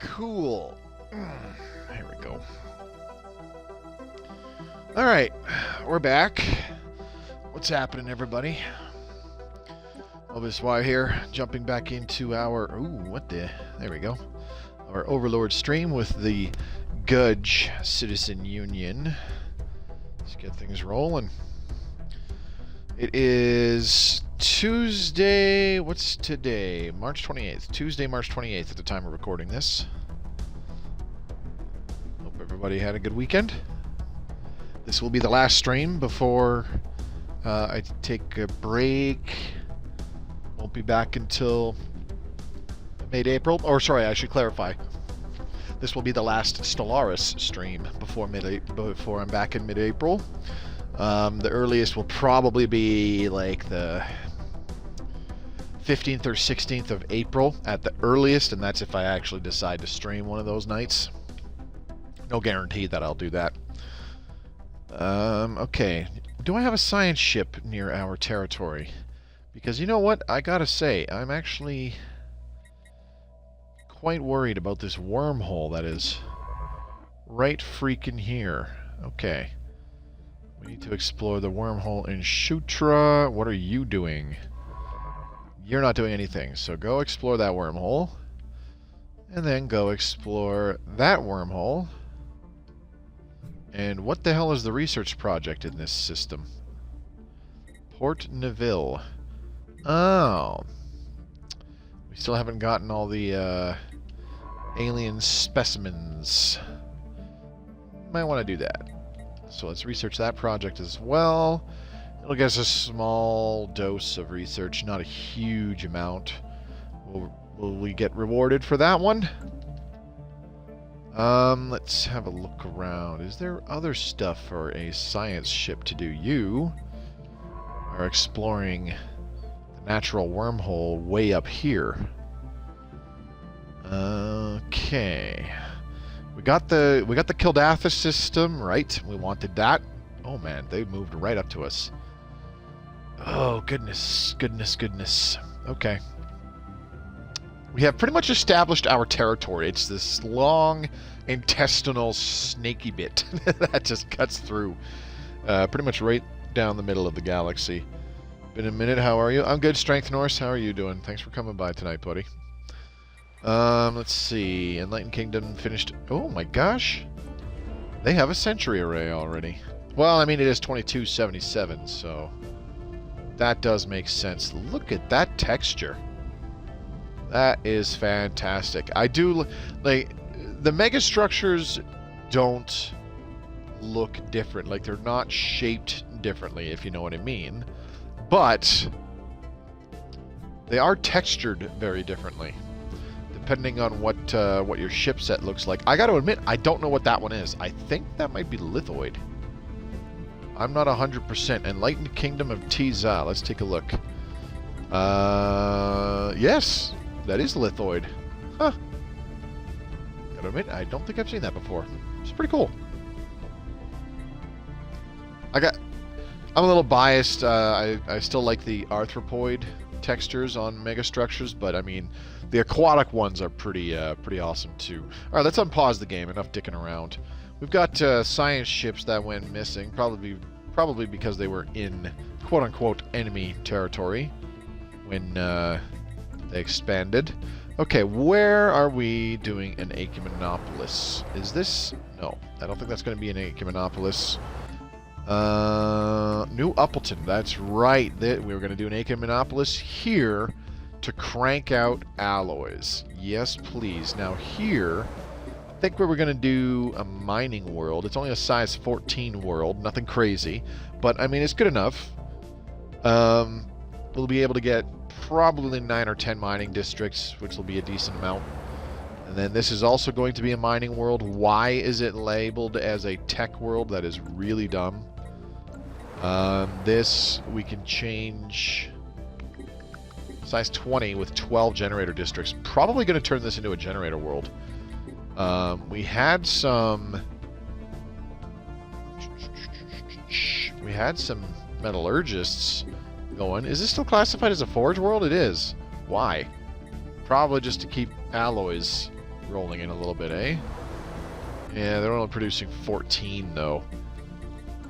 Cool. Here we go. Alright, we're back. What's happening, everybody? Mobius Y here, jumping back into our... There we go. Our Overlord stream with the Gudge Citizen Union. Let's get things rolling. It is Tuesday... What's today? March 28th. Tuesday, March 28th at the time of recording this. Hope everybody had a good weekend. This will be the last stream before I take a break. Won't be back until mid-April. Or sorry, I should clarify. This will be the last Stellaris stream before I'm back in mid-April. The earliest will probably be like the 15th or 16th of April at the earliest, and that's if I actually decide to stream one of those nights. No guarantee that I'll do that. Okay. Do I have a science ship near our territory? Because you know what? I gotta say, I'm actually quite worried about this wormhole that is right freaking here. Okay. We need to explore the wormhole in Shutra. What are you doing? You're not doing anything, so go explore that wormhole. And then go explore that wormhole. And what the hell is the research project in this system? Port Neville. Oh. We still haven't gotten all the alien specimens. Might want to do that. So let's research that project as well. It'll get us a small dose of research, not a huge amount. Will we get rewarded for that one? Let's have a look around. Is there other stuff for a science ship to do? You are exploring the natural wormhole way up here. Okay. We got the Kildathis system, right? We wanted that. Oh man, they moved right up to us. Oh goodness, goodness, goodness. Okay. We have pretty much established our territory. It's this long intestinal snaky bit that just cuts through pretty much right down the middle of the galaxy. Been a minute, how are you? I'm good, Strength Norse. How are you doing? Thanks for coming by tonight, buddy. Let's see. Enlightened Kingdom finished... Oh my gosh! They have a century array already. Well, I mean, it is 2277, so... that does make sense. Look at that texture. That is fantastic. I do... like, the megastructures don't look different. Like, they're not shaped differently, if you know what I mean. But... they are textured very differently, depending on what your ship set looks like. I gotta admit, I don't know what that one is. I think that might be lithoid. I'm not 100%. Enlightened Kingdom of Tiza. Let's take a look. Yes, that is lithoid. Huh. Gotta admit, I don't think I've seen that before. It's pretty cool. I'm a little biased. I still like the arthropoid textures on megastructures, but I mean, the aquatic ones are pretty awesome too. All right, let's unpause the game. Enough dicking around. We've got science ships that went missing, probably because they were in quote-unquote enemy territory when they expanded. Okay, where are we doing an Ecumenopolis? Is this... no, I don't think that's going to be an Ecumenopolis. New Uppleton, that's right. We were going to do an Ecumenopolis here to crank out alloys. Yes, please. Now here, I think we were going to do a mining world. It's only a size 14 world, nothing crazy. But, I mean, it's good enough. We'll be able to get probably 9 or 10 mining districts, which will be a decent amount. And then this is also going to be a mining world. Why is it labeled as a tech world? That is really dumb. This, we can change... size 20 with 12 generator districts. Probably going to turn this into a generator world. We had some metallurgists going. Is this still classified as a forge world? It is. Why? Probably just to keep alloys rolling in a little bit, eh? Yeah, they're only producing 14, though.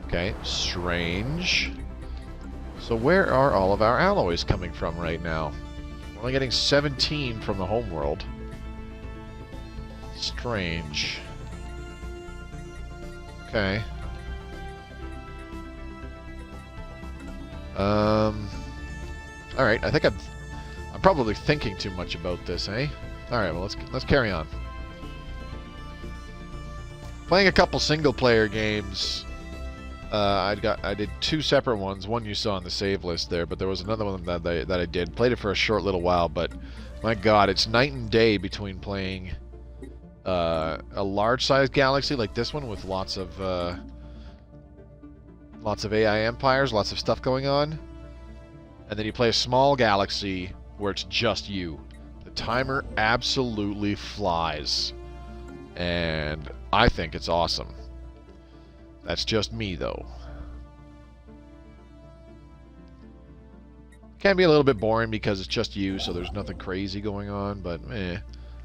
Okay, strange. So where are all of our alloys coming from right now? We're only getting 17 from the homeworld. Strange. Okay. Alright, I think I'm probably thinking too much about this, eh? Alright, well, let's carry on. Playing a couple single-player games. I did 2 separate ones. One you saw on the save list there, but there was another one that I did. Played it for a short little while, but my God, it's night and day between playing a large-sized galaxy like this one with lots of AI empires, lots of stuff going on, and then you play a small galaxy where it's just you. The timer absolutely flies, and I think it's awesome. That's just me, though. Can be a little bit boring because it's just you, so there's nothing crazy going on, but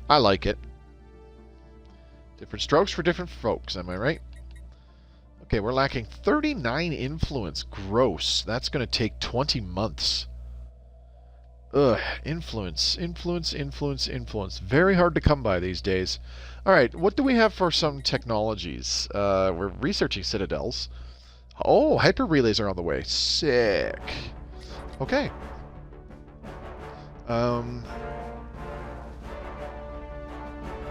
I like it. Different strokes for different folks, am I right? Okay, we're lacking 39 influence. Gross. That's going to take 20 months. Ugh, influence. Very hard to come by these days. Alright, what do we have for some technologies? We're researching citadels. Oh, hyper relays are on the way. Sick. Okay.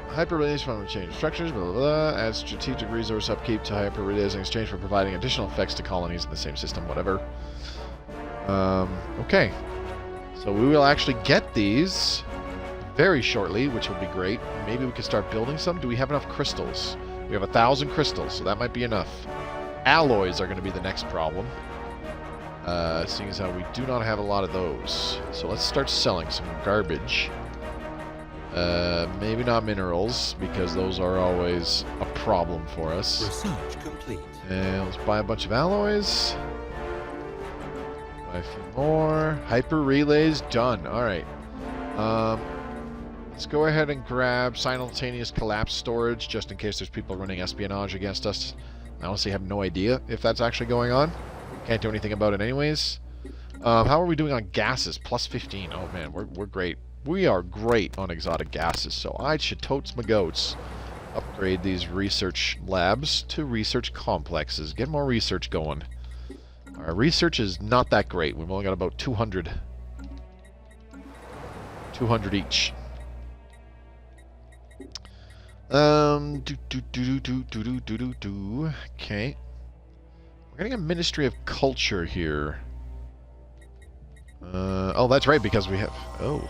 Hyper relays from change structures, blah, blah, blah. Add strategic resource upkeep to hyper relays in exchange for providing additional effects to colonies in the same system, whatever. Okay. So we will actually get these very shortly, which will be great. Maybe we can start building some. Do we have enough crystals? We have 1,000 crystals, so that might be enough. Alloys are going to be the next problem, seeing as how we do not have a lot of those. So let's start selling some garbage. Maybe not minerals, because those are always a problem for us. Research complete. And let's buy a bunch of alloys. Buy a few more. Hyper relays, done. Alright. Let's go ahead and grab simultaneous collapse storage, just in case there's people running espionage against us. I honestly have no idea if that's actually going on. Can't do anything about it anyways. How are we doing on gases? Plus 15. Oh man, we're great. We are great on exotic gases, so I should totes my goats upgrade these research labs to research complexes. Get more research going. Our research is not that great. We've only got about 200. 200 each. Okay. We're getting a Ministry of Culture here. Oh, that's right, because we have... Oh.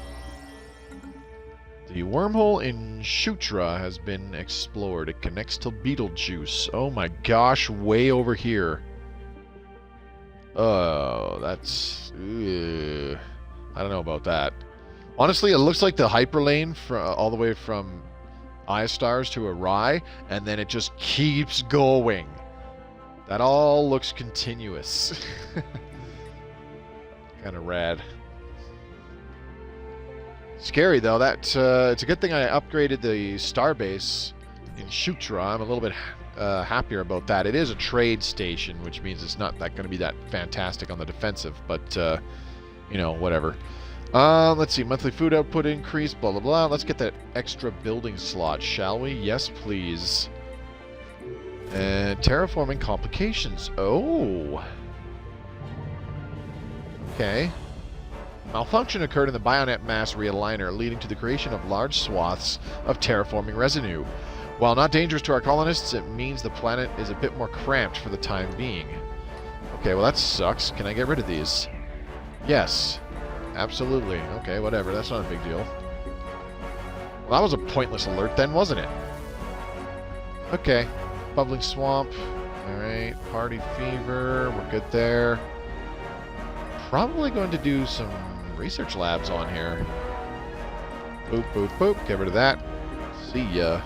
The wormhole in Shutra has been explored. It connects to Beetlejuice. Oh my gosh, way over here. Oh, that's... I don't know about that. Honestly, it looks like the hyperlane all the way from I-Stars to Arai, and then it just keeps going. That all looks continuous. Kind of rad. Scary though. That it's a good thing I upgraded the starbase in Shutra. I'm a little bit happier about that. It is a trade station, which means it's not going to be that fantastic on the defensive, but you know, whatever. Let's see, monthly food output increase, blah blah blah. Let's get that extra building slot, shall we? Yes, please. And terraforming complications. Oh. Okay. Malfunction occurred in the Bionet mass realigner, leading to the creation of large swaths of terraforming residue. While not dangerous to our colonists, it means the planet is a bit more cramped for the time being. Okay, well that sucks. Can I get rid of these? Yes. Absolutely. Okay, whatever. That's not a big deal. Well, that was a pointless alert then, wasn't it? Okay. Bubbling swamp. Alright. Party fever. We're good there. Probably going to do some research labs on here. Boop, boop, boop. Get rid of that. See ya.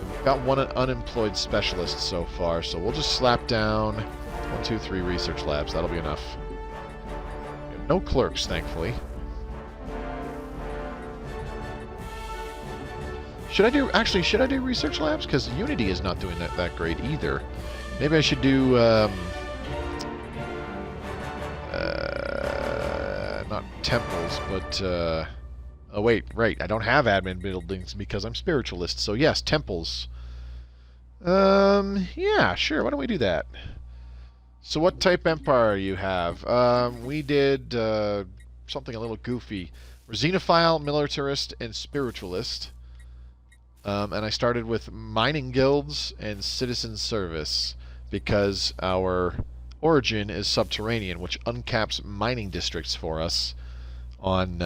We've got one unemployed specialist so far, so we'll just slap down 1, 2, 3 research labs. That'll be enough. No clerks, thankfully. Should I do... Actually, should I do research labs? Because Unity is not doing that great either. Maybe I should do... not temples, but... oh, wait, right. I don't have admin buildings because I'm spiritualist. So, yes, temples. Yeah, sure. Why don't we do that? So what type empire you have? We did something a little goofy. We're Xenophile, Militarist, and Spiritualist. And I started with mining guilds and citizen service because our origin is subterranean, which uncaps mining districts for us on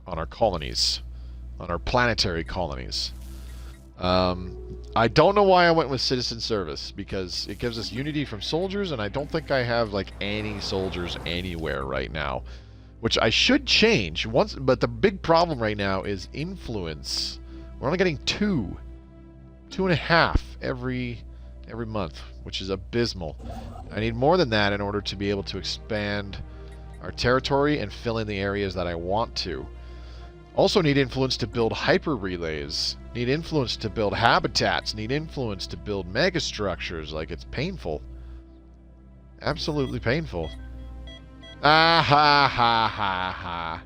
our colonies, on our planetary colonies. I don't know why I went with citizen service, because it gives us unity from soldiers, and I don't think I have like any soldiers anywhere right now, which I should change once. But the big problem right now is influence. We're only getting 2.5 every month, which is abysmal. I need more than that in order to be able to expand our territory and fill in the areas that I want to. Also need influence to build hyper relays. Need influence to build habitats. Need influence to build megastructures. Like, it's painful. Absolutely painful. Ah ha ha ha ha.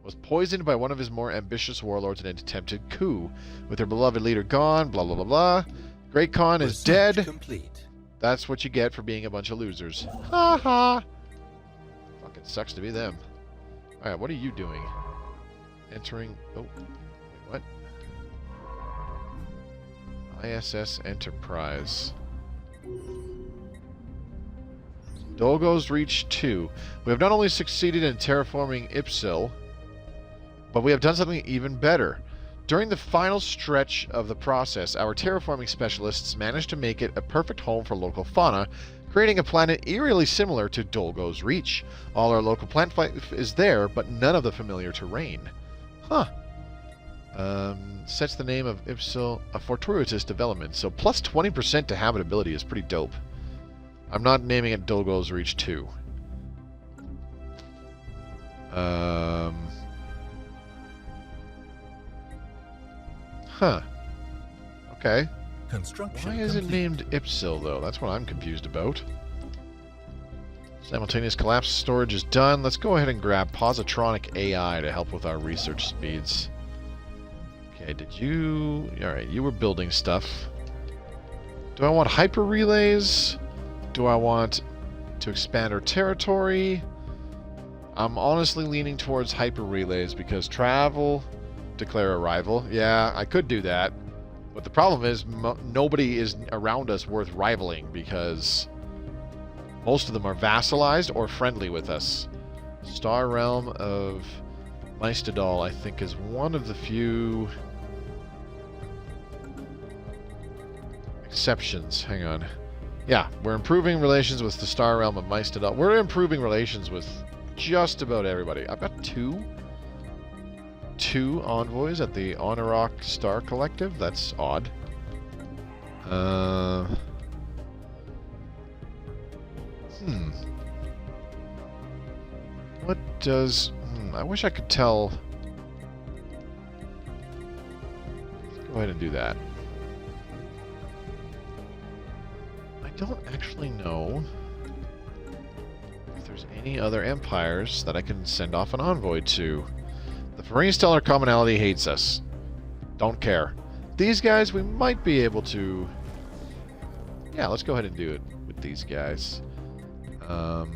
Was poisoned by one of his more ambitious warlords in an attempted coup. With their beloved leader gone, blah blah blah blah. Great Khan is dead. Complete. That's what you get for being a bunch of losers. Ha ha. Fucking sucks to be them. Alright, what are you doing? Entering... Oh, wait, what? ISS Enterprise. Dolgo's Reach 2. We have not only succeeded in terraforming Ipsil, but we have done something even better. During the final stretch of the process, our terraforming specialists managed to make it a perfect home for local fauna, creating a planet eerily similar to Dolgo's Reach. All our local plant life is there, but none of the familiar terrain. Huh. Sets the name of Ipsil a fortuitous development, so plus 20% to habitability is pretty dope. I'm not naming it Dolgo's Reach 2. Huh. Okay. Construction Why is it named Ipsil, though? That's what I'm confused about. Simultaneous collapse storage is done. Let's go ahead and grab Positronic AI to help with our research speeds. Okay, did you... Alright, you were building stuff. Do I want hyper relays? Do I want to expand our territory? I'm honestly leaning towards hyper relays because travel, declare arrival. Yeah, I could do that. But the problem is nobody is around us worth rivaling because most of them are vassalized or friendly with us. Star Realm of Maestadal, I think, is one of the few exceptions. Hang on. Yeah, we're improving relations with the Star Realm of Maestadal. We're improving relations with just about everybody. I've got two envoys at the Honorok Star Collective. That's odd. What does... I wish I could tell... Let's go ahead and do that. I don't actually know if there's any other empires that I can send off an envoy to. The Marine Stellar Commonality hates us. Don't care. These guys, we might be able to... Yeah, let's go ahead and do it with these guys. There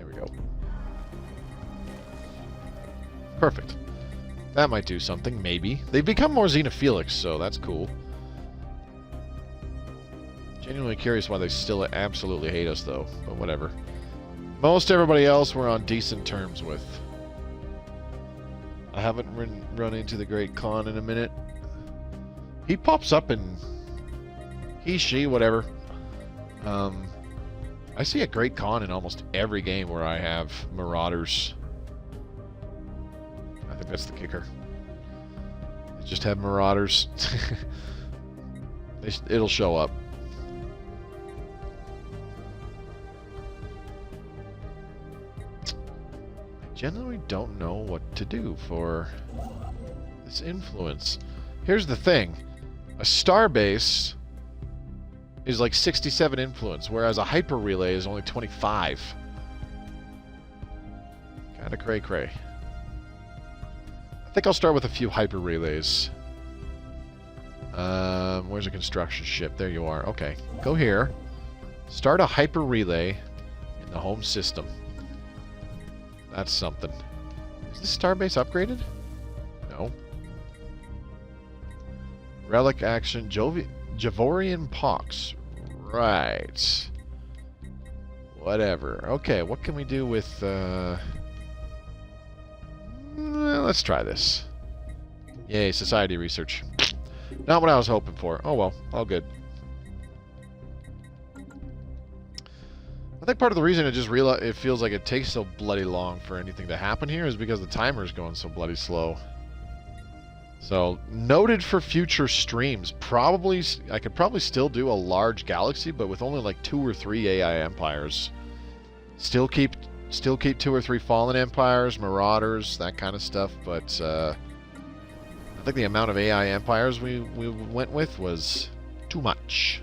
we go. Perfect. That might do something, maybe. They've become more xenophilic, so that's cool. Genuinely curious why they still absolutely hate us, though. But whatever. Most everybody else we're on decent terms with. I haven't run into the Great Khan in a minute. He pops up in... He, she, whatever. I see a Great Khan in almost every game where I have Marauders. I think that's the kicker. I just have Marauders. It'll show up. I generally don't know what to do for This influence. Here's the thing. A starbase is like 67 influence, whereas a hyper relay is only 25. Kinda cray-cray. I think I'll start with a few hyper relays. Where's a construction ship? There you are. Okay, go here. Start a hyper relay in the home system. That's something. Is this starbase upgraded? No. Relic action. Javorian Pox. Right. Whatever. Okay, what can we do with... let's try this. Yay, society research. Not what I was hoping for. Oh well, all good. I think part of the reason it feels like it takes so bloody long for anything to happen here is because the timer's going so bloody slow. So, noted for future streams. Probably, I could probably still do a large galaxy, but with only like 2 or 3 AI empires. Still keep 2 or 3 fallen empires, marauders, that kind of stuff, but I think the amount of AI empires we went with was too much.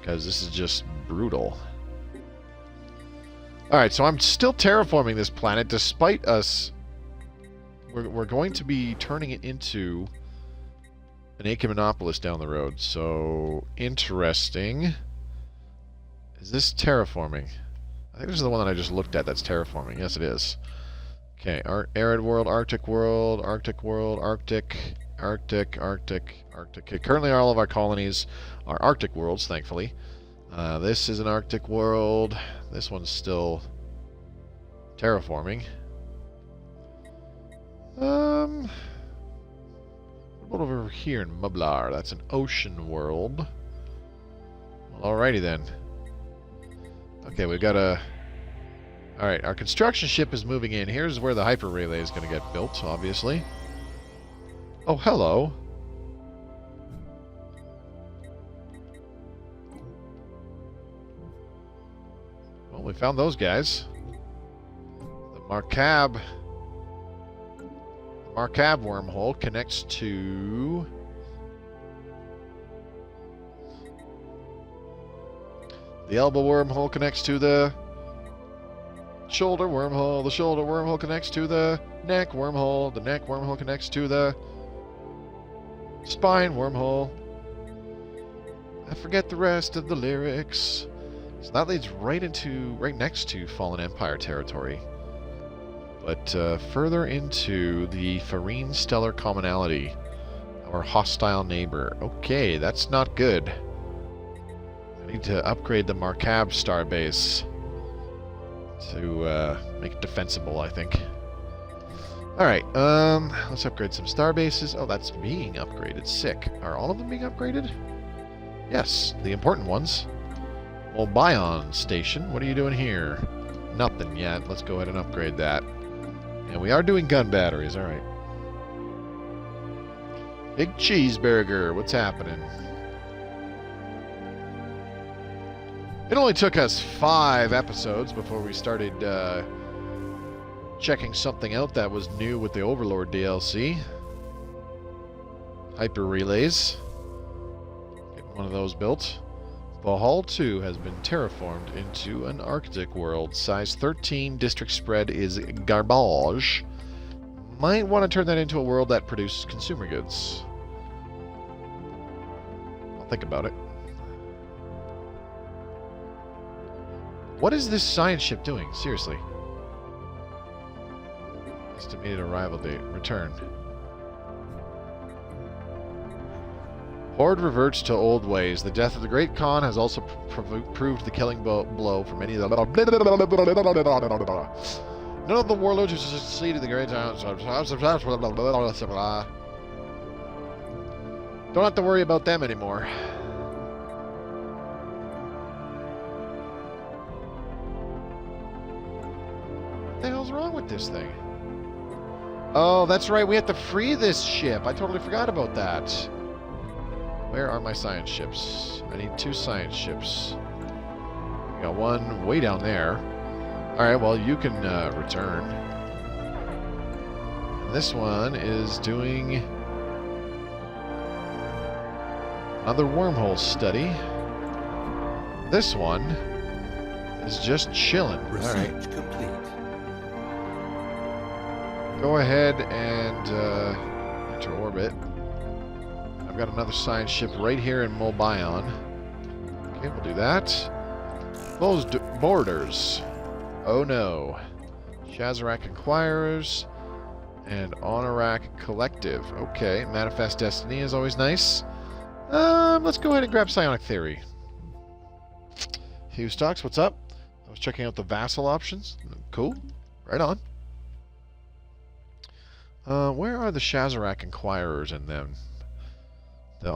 Because this is just brutal. Alright, so I'm still terraforming this planet despite us... We're going to be turning it into an Ecumenopolis down the road. So, interesting. Is this terraforming? I think this is the one that I just looked at that's terraforming. Yes, it is. Okay, arid world, Arctic world, Arctic world, Arctic, Arctic, Arctic, Arctic. Okay, currently all of our colonies are Arctic worlds, thankfully. This is an Arctic world. This one's still terraforming. What about over here in Mublar? That's an ocean world. Well, alrighty then. Okay, we've got a... Alright, our construction ship is moving in. Here's where the hyper relay is going to get built, obviously. Oh, hello. Well, we found those guys. The Marcab wormhole connects to... The elbow wormhole connects to the shoulder wormhole. The shoulder wormhole connects to the neck wormhole. The neck wormhole connects to the spine wormhole. I forget the rest of the lyrics. So that leads right next to Fallen Empire territory. But further into the Farine Stellar Commonality, our hostile neighbor. Okay, that's not good. I need to upgrade the Marcab starbase to make it defensible, I think. Alright, let's upgrade some starbases. Oh, that's being upgraded. Sick. Are all of them being upgraded? Yes, the important ones. Well, Bion Station, what are you doing here? Nothing yet. Let's go ahead and upgrade that. And we are doing gun batteries, alright. Big Cheeseburger, what's happening? It only took us 5 episodes before we started checking something out that was new with the Overlord DLC. Hyper relays. Getting one of those built. Bahal 2 has been terraformed into an Arctic world. Size 13, district spread is garbage. Might want to turn that into a world that produces consumer goods. I'll think about it. What is this science ship doing? Seriously. Estimated arrival date. Return. Horde reverts to old ways. The death of the Great Khan has also proved the killing blow for many of the... None of the warlords who succeeded the Great Khan... Don't have to worry about them anymore. What the hell's wrong with this thing? Oh, that's right. We have to free this ship. I totally forgot about that. Where are my science ships? I need 2 science ships. We got one way down there. Alright, well, you can return. And this one is doing another wormhole study. This one is just chilling. All right. Complete. Go ahead and enter orbit. I've got another science ship right here in Mobion. Okay, we'll do that. Closed borders. Oh no. Shazarak Inquirers and Honorak Collective. Okay, Manifest Destiny is always nice. Let's go ahead and grab Psionic Theory. Hugh Stocks, what's up? I was checking out the vassal options. Cool. Right on. Where are the Shazarak Inquirers in them? The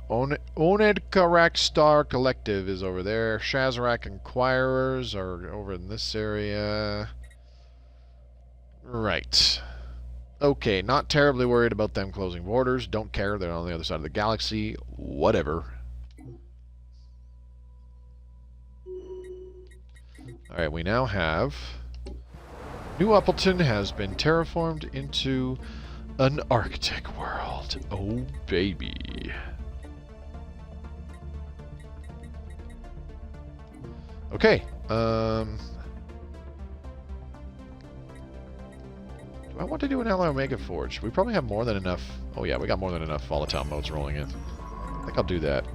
Onedkarak Star Collective is over there. Shazarak Inquirers are over in this area. Right. Okay, not terribly worried about them closing borders. Don't care. They're on the other side of the galaxy. Whatever. Alright, we now have... New Appleton has been terraformed into an Arctic world. Oh, baby. Okay. Do I want to do an Alloy Omega Forge? We probably have more than enough. Oh yeah, we got more than enough volatile modes rolling in. I think I'll do that.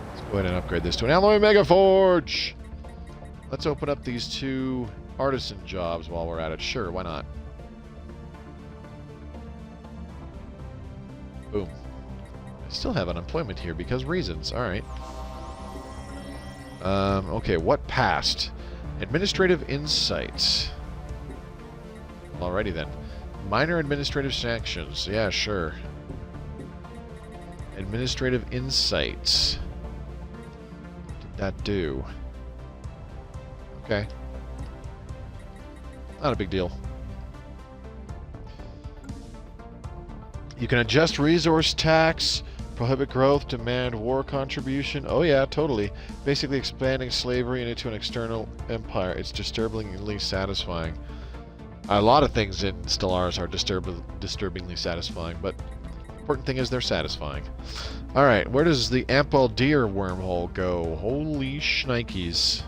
Let's go ahead and upgrade this to an Alloy Omega Forge! Let's open up these two artisan jobs while we're at it. Sure, why not? Boom. I still have unemployment here because reasons. Alright. Okay, what passed? Administrative Insights. Alrighty then. Minor administrative sanctions. Yeah, sure. Administrative Insights. What did that do? Okay. Not a big deal. You can adjust resource tax, prohibit growth, demand war contribution. Oh yeah, totally. Basically expanding slavery into an external empire. It's disturbingly satisfying. A lot of things in Stellaris are disturbingly satisfying, but the important thing is they're satisfying. Alright, where does the Ampaldir wormhole go? Holy shnikes.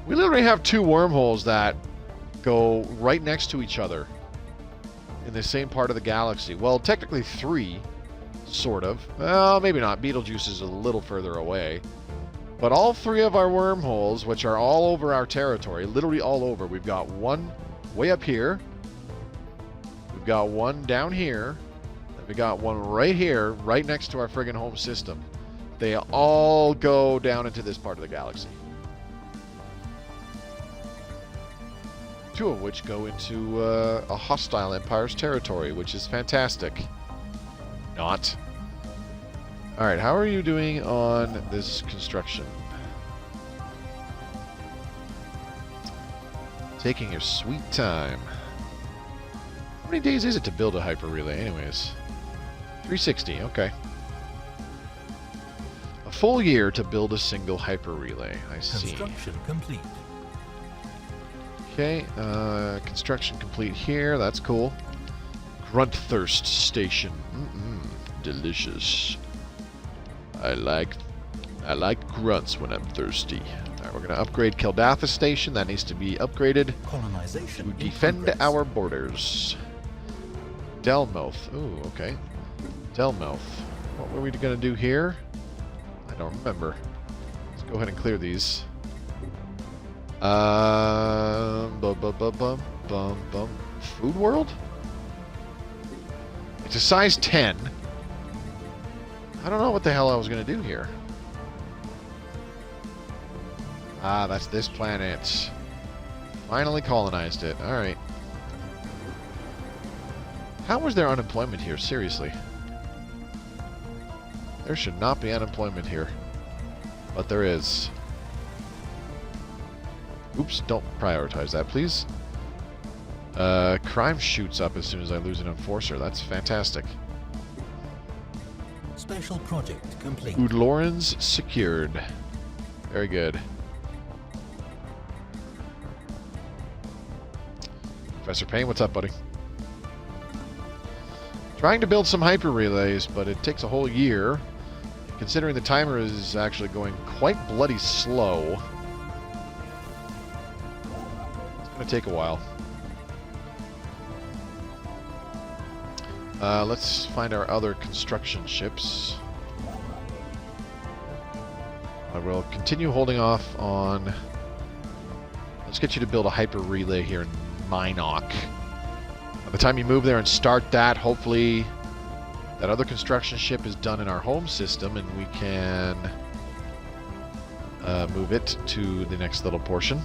We literally have two wormholes that go right next to each other in the same part of the galaxy. Well, technically three, sort of. Well, maybe not. Betelgeuse is a little further away. But all three of our wormholes, which are all over our territory, literally all over. We've got one way up here. We've got one down here. And we got one right here, right next to our friggin' home system. They all go down into this part of the galaxy. Two of which go into a hostile empire's territory, which is fantastic. Not. Alright, how are you doing on this construction? Taking your sweet time. How many days is it to build a hyper relay anyways? 360, okay. A full year to build a single hyper relay, I see. Construction complete. Okay, construction complete here, that's cool. Grunt Thirst Station. Delicious. I like grunts when I'm thirsty. Alright, we're gonna upgrade Keldathis Station. That needs to be upgraded Colonization to defend our borders. Delmouth. Ooh, okay. Delmouth. What were we gonna do here? I don't remember. Let's go ahead and clear these. Food World? It's a size 10. I don't know what the hell I was going to do here. Ah, that's this planet. Finally colonized it. Alright. How was there unemployment here? Seriously. There should not be unemployment here. But there is. Oops, don't prioritize that, please. Crime shoots up as soon as I lose an enforcer. That's fantastic. Special project complete. Udlorans secured. Very good. Professor Payne, what's up, buddy? Trying to build some hyper relays, but it takes a whole year. Considering the timer is actually going quite bloody slow. It's going to take a while. Let's find our other construction ships. I will continue holding off on... Let's get you to build a hyper relay here in Minok. By the time you move there and start that, hopefully that other construction ship is done in our home system and we can move it to the next little portion.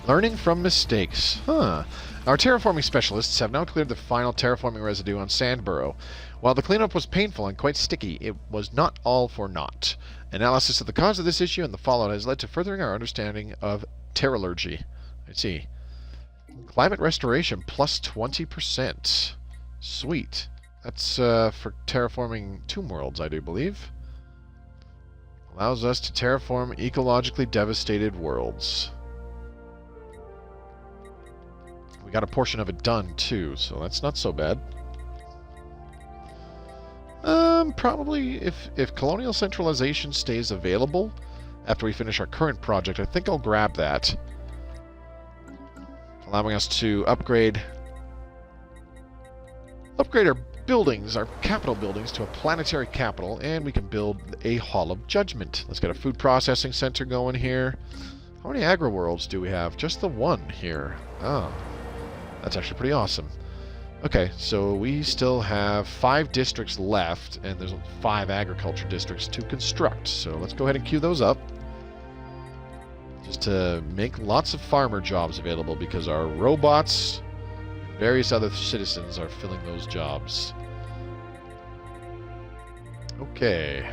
Learning from mistakes. Huh. Our terraforming specialists have now cleared the final terraforming residue on Sandburrow. While the cleanup was painful and quite sticky, it was not all for naught. Analysis of the cause of this issue and the fallout has led to furthering our understanding of terralurgy. I see. Climate restoration plus 20%. Sweet. That's for terraforming tomb worlds, I do believe. Allows us to terraform ecologically devastated worlds. We got a portion of it done too, so that's not so bad. Probably if colonial centralization stays available after we finish our current project, I think I'll grab that. Allowing us to upgrade our buildings, our capital buildings, to a planetary capital, and we can build a Hall of Judgment. Let's get a food processing center going here. How many agri-worlds do we have? Just the one here. Oh. That's actually pretty awesome. Okay, so we still have 5 districts left, and there's 5 agriculture districts to construct. So let's go ahead and queue those up. Just to make lots of farmer jobs available, because our robots and various other citizens are filling those jobs. Okay.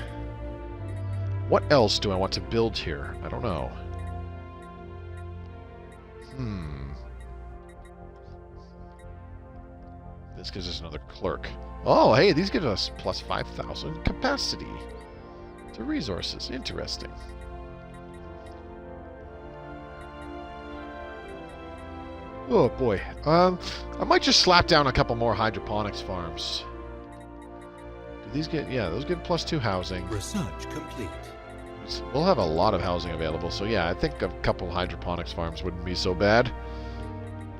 What else do I want to build here? I don't know. This gives us another clerk. Oh, hey, these give us plus 5,000 capacity to resources. Interesting. Oh, boy. I might just slap down a couple more hydroponics farms. Do these get... Yeah, those get plus 2 housing. Research complete. We'll have a lot of housing available, so yeah, I think a couple hydroponics farms wouldn't be so bad.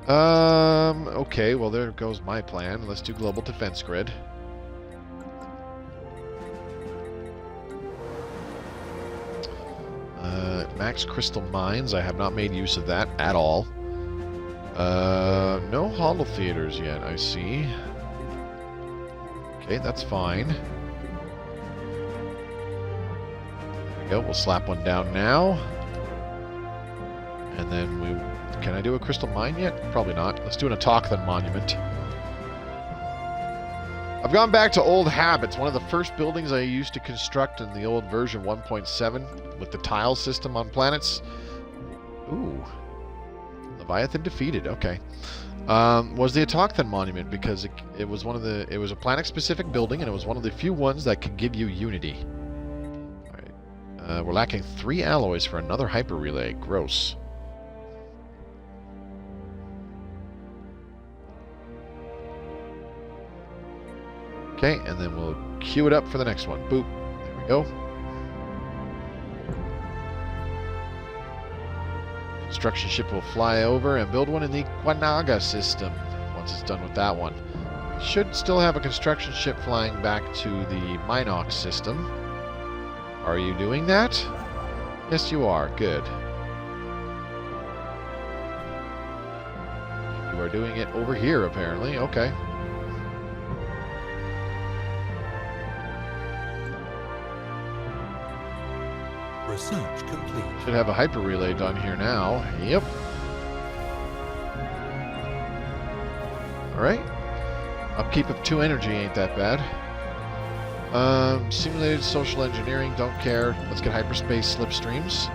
Okay, well there goes my plan. Let's do global defense grid. Max crystal mines. I have not made use of that at all. No holo theaters yet, I see. Okay, that's fine. There we go, we'll slap one down now. And then we... Can I do a crystal mine yet? Probably not. Let's do an Autochthon monument. I've gone back to old habits. One of the first buildings I used to construct in the old version 1.7 with the tile system on planets. Ooh. Leviathan defeated. Okay. Was the Autochthon monument, because it was one of the... It was a planet-specific building, and it was one of the few ones that could give you unity. Alright. We're lacking 3 alloys for another hyper relay. Gross. Okay, and then we'll queue it up for the next one. Boop. There we go. Construction ship will fly over and build one in the Quanaga system once it's done with that one. Should still have a construction ship flying back to the Minok system. Are you doing that? Yes, you are. Good. You are doing it over here, apparently. Okay. Research complete. Should have a hyper relay done here now. Yep. Alright. Upkeep of 2 energy ain't that bad. Simulated social engineering, don't care. Let's get hyperspace slipstreams.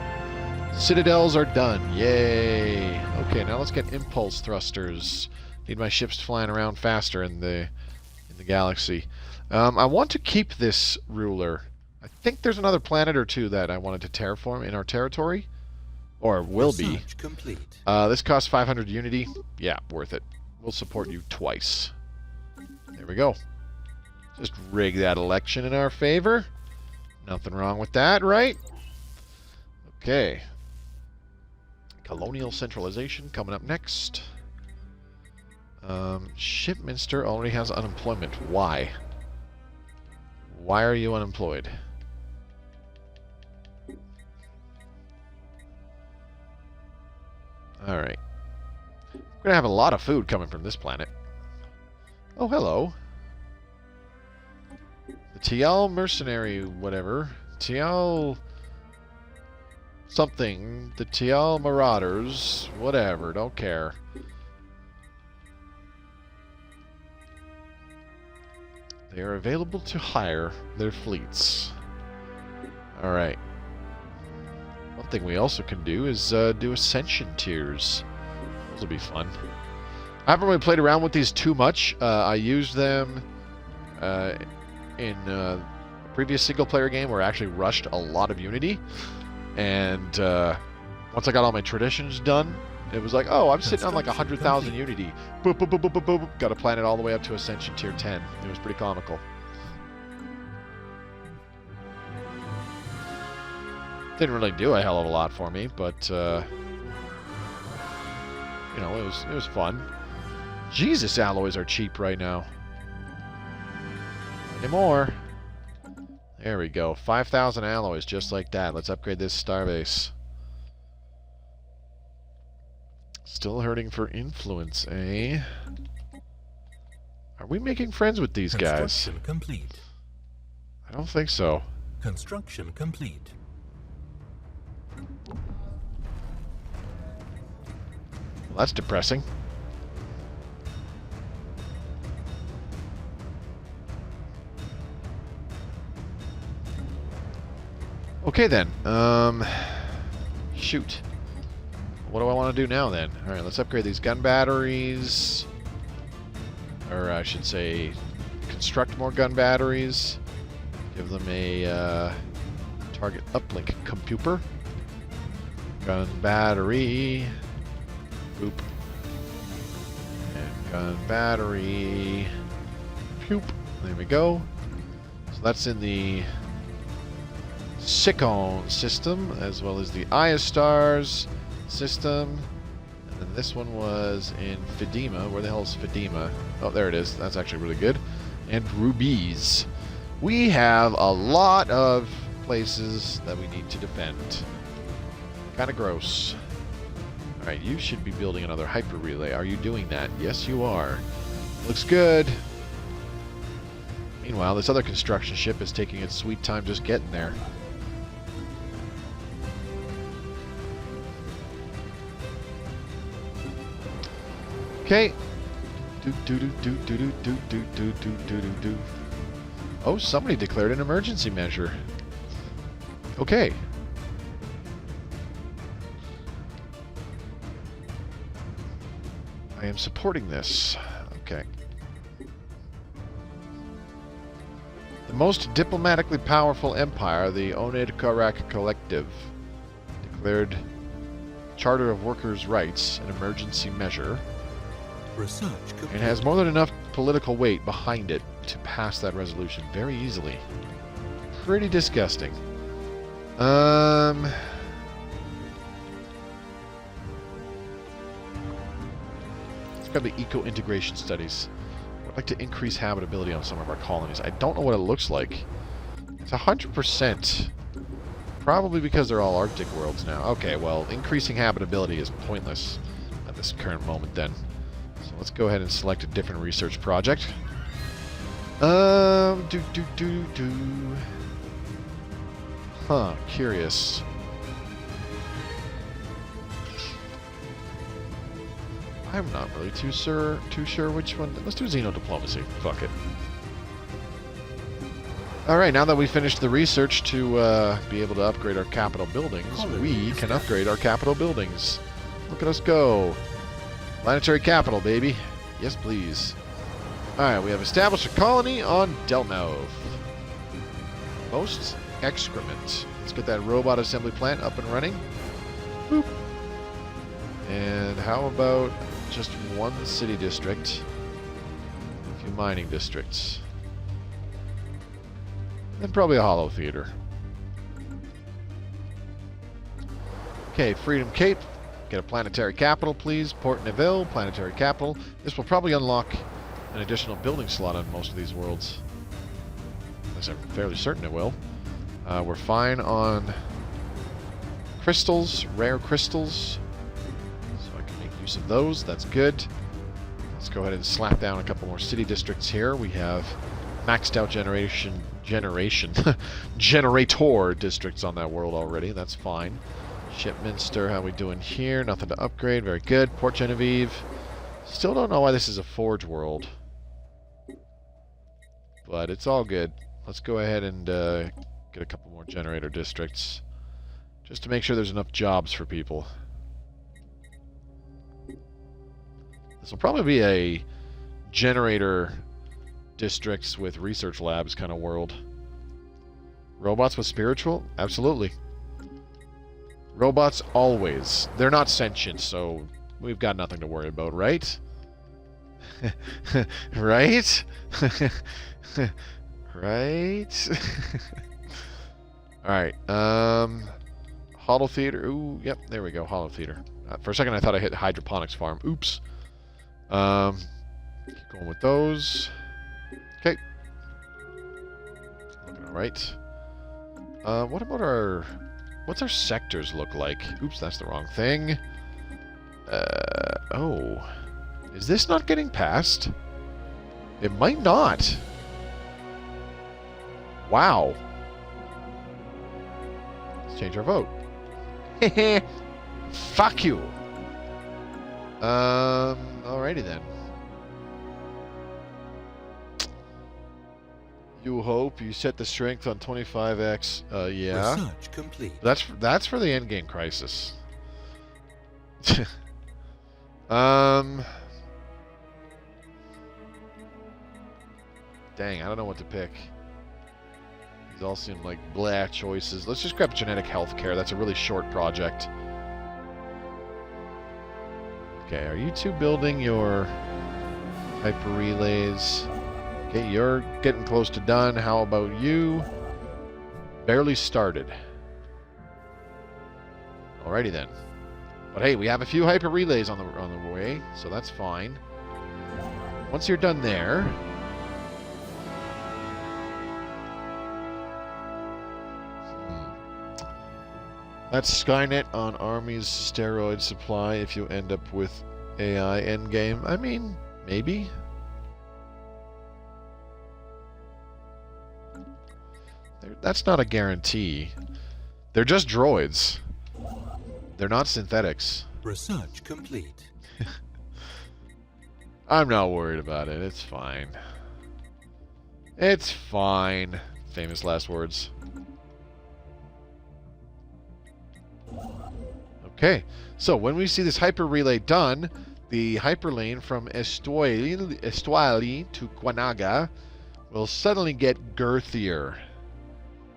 Citadels are done. Yay. Okay, now let's get impulse thrusters. Need my ships flying around faster in the in the galaxy. I want to keep this ruler. I think there's another planet or two that I wanted to terraform in our territory. Or will be. Research complete. This costs 500 Unity. Yeah, worth it. We'll support you twice. There we go. Just rig that election in our favor. Nothing wrong with that, right? Okay. Colonial centralization coming up next. Shipminster already has unemployment. Why? Why are you unemployed? Alright. We're going to have a lot of food coming from this planet. Oh, hello. The TL mercenary, whatever. TL something. The TL marauders, whatever. Don't care. They are available to hire their fleets. Alright. One thing we also can do is do ascension tiers. Those will be fun. I haven't really played around with these too much. I used them in a previous single-player game where I actually rushed a lot of Unity. And once I got all my traditions done, it was like, oh, I'm sitting on like 100,000 Unity. Boop, boop, boop, boop, boop, boop. Got a planet all the way up to Ascension Tier 10. It was pretty comical. Didn't really do a hell of a lot for me, but, you know, it was fun. Jesus, alloys are cheap right now. Any more? There we go. 5,000 alloys, just like that. Let's upgrade this starbase. Still hurting for influence, eh? Are we making friends with these guys? Construction complete. I don't think so. Construction complete. Well, that's depressing. Okay then. Shoot. What do I want to do now then? Alright, let's upgrade these gun batteries. Or I should say, construct more gun batteries. Give them a target uplink computer. Gun battery. Boop. And gun battery. Poop. There we go. So that's in the Sikon system, as well as the Iostars system. And then this one was in Fedima. Where the hell is Fedima? Oh, there it is. That's actually really good. And Rubies. We have a lot of places that we need to defend. Kind of gross. Alright, you should be building another hyper relay. Are you doing that? Yes, you are. Looks good. Meanwhile, this other construction ship is taking its sweet time just getting there. Okay. Oh, somebody declared an emergency measure. Okay. I am supporting this. Okay. The most diplomatically powerful empire, the Unedited Collective, declared Charter of Workers' Rights an emergency measure. Research complete. It has more than enough political weight behind it to pass that resolution very easily. Pretty disgusting. It's got the eco-integration studies. I'd like to increase habitability on some of our colonies. I don't know what it looks like. It's 100%. Probably because they're all Arctic worlds now. Okay, well, increasing habitability is pointless at this current moment then. So let's go ahead and select a different research project. Huh, curious. I'm not really too sure which one. Let's do Xenodiplomacy. Fuck it. Alright, now that we finished the research to be able to upgrade our capital buildings, we can upgrade our capital buildings. Look at us go. Planetary capital, baby. Yes, please. Alright, we have established a colony on Delnov. Most excrement. Let's get that robot assembly plant up and running. Boop. And how about just one city district? A few mining districts. And probably a hollow theater. Okay, Freedom Cape. Get a planetary capital, please. Port Neville, planetary capital. This will probably unlock an additional building slot on most of these worlds. At least I'm fairly certain it will. We're fine on crystals, rare crystals. So I can make use of those. That's good. Let's go ahead and slap down a couple more city districts here. We have maxed out generator districts on that world already. That's fine. Shipminster, how we doing here? Nothing to upgrade. Very good. Port Genevieve. Still don't know why this is a forge world. But it's all good. Let's go ahead and get a couple more generator districts. Just to make sure there's enough jobs for people. This will probably be a generator districts with research labs kind of world. Robots with spiritual? Absolutely. Robots always. They're not sentient, so we've got nothing to worry about, right? Right? Right? Alright, Hollow Theater. Ooh, yep, there we go, Hollow Theater. For a second I thought I hit Hydroponics Farm. Oops. Keep going with those. Okay. Looking alright. What about our... What's our sectors look like? Oops, that's the wrong thing. Oh. Is this not getting passed? It might not. Wow. Let's change our vote. Fuck you. Alrighty then. You hope you set the strength on 25x. Yeah. Research complete. That's for the endgame crisis. Dang, I don't know what to pick. These all seem like blah choices. Let's just grab genetic healthcare. That's a really short project. Okay, are you two building your hyper relays? Okay, you're getting close to done. How about you? Barely started. Alrighty then. But hey, we have a few hyper relays on the way, so that's fine. Once you're done there, that's Skynet on Army's steroid supply if you end up with AI endgame. I mean, maybe. That's not a guarantee. They're just droids. They're not synthetics. Research complete. I'm not worried about it. It's fine. It's fine. Famous last words. Okay, so when we see this hyper relay done, the hyperlane from Estuali to Quanaga will suddenly get girthier,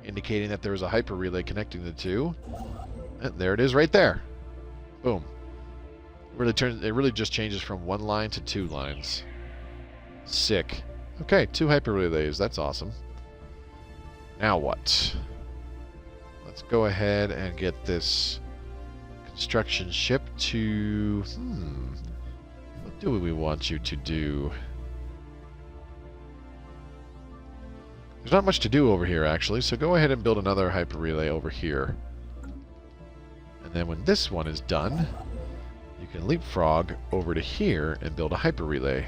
indicating that there is a hyper relay connecting the two. And there it is right there. Boom. It really just changes from one line to two lines. Sick. Okay, 2 hyper relays. That's awesome. Now what? Let's go ahead and get this construction ship to... What do we want you to do? There's not much to do over here, actually, so go ahead and build another hyper relay over here. And then when this one is done, you can leapfrog over to here and build a hyper relay.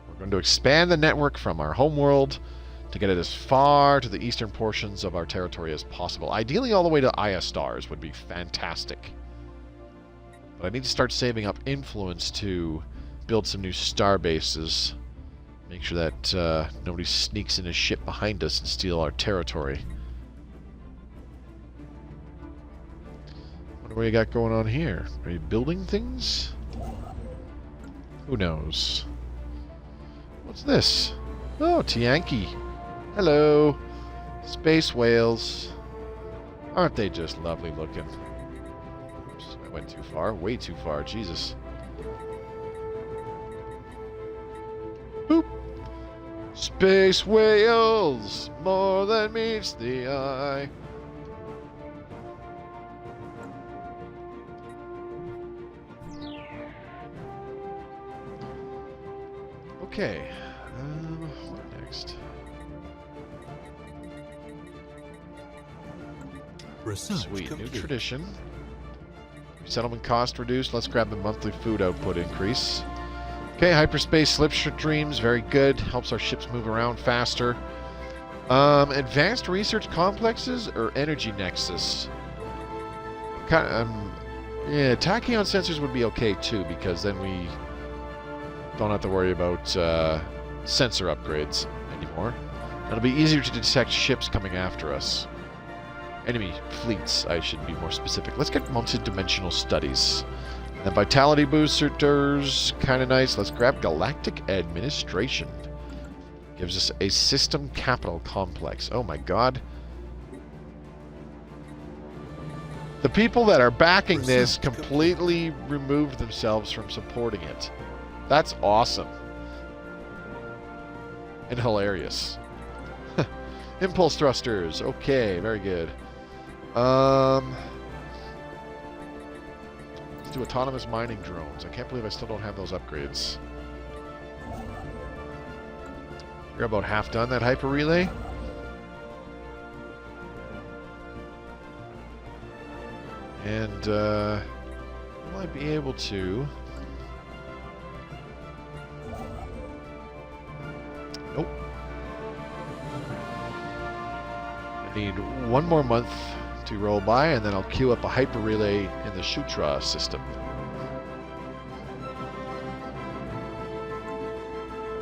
We're going to expand the network from our homeworld to get it as far to the eastern portions of our territory as possible. Ideally, all the way to Aya stars would be fantastic. But I need to start saving up influence to build some new star bases. Make sure that nobody sneaks in a ship behind us and steal our territory. What do you got going on here? Are you building things? Who knows? What's this? Oh, Tianki. Hello. Space whales. Aren't they just lovely looking? Oops, I went too far. Way too far. Jesus. Boop. Space whales. More than meets the eye. Okay. What next? Research Sweet. complete. New tradition. Settlement cost reduced. Let's grab the monthly food output increase. Okay, hyperspace slipstreams. Very good. Helps our ships move around faster. Advanced research complexes or energy nexus? Yeah, tachyon sensors would be okay too, because then we don't have to worry about sensor upgrades anymore. It'll be easier to detect ships coming after us. Enemy fleets, I should be more specific. Let's get multi-dimensional studies. And vitality boosters, kind of nice. Let's grab galactic administration. Gives us a system capital complex. Oh my god. The people that are backing this completely removed themselves from supporting it. That's awesome. And hilarious. Impulse thrusters. Okay, very good. Let's do autonomous mining drones. I can't believe I still don't have those upgrades. You're about half done that hyper relay. And will I be able to? Nope. I need one more month to roll by, and then I'll queue up a hyper relay in the Shutra system.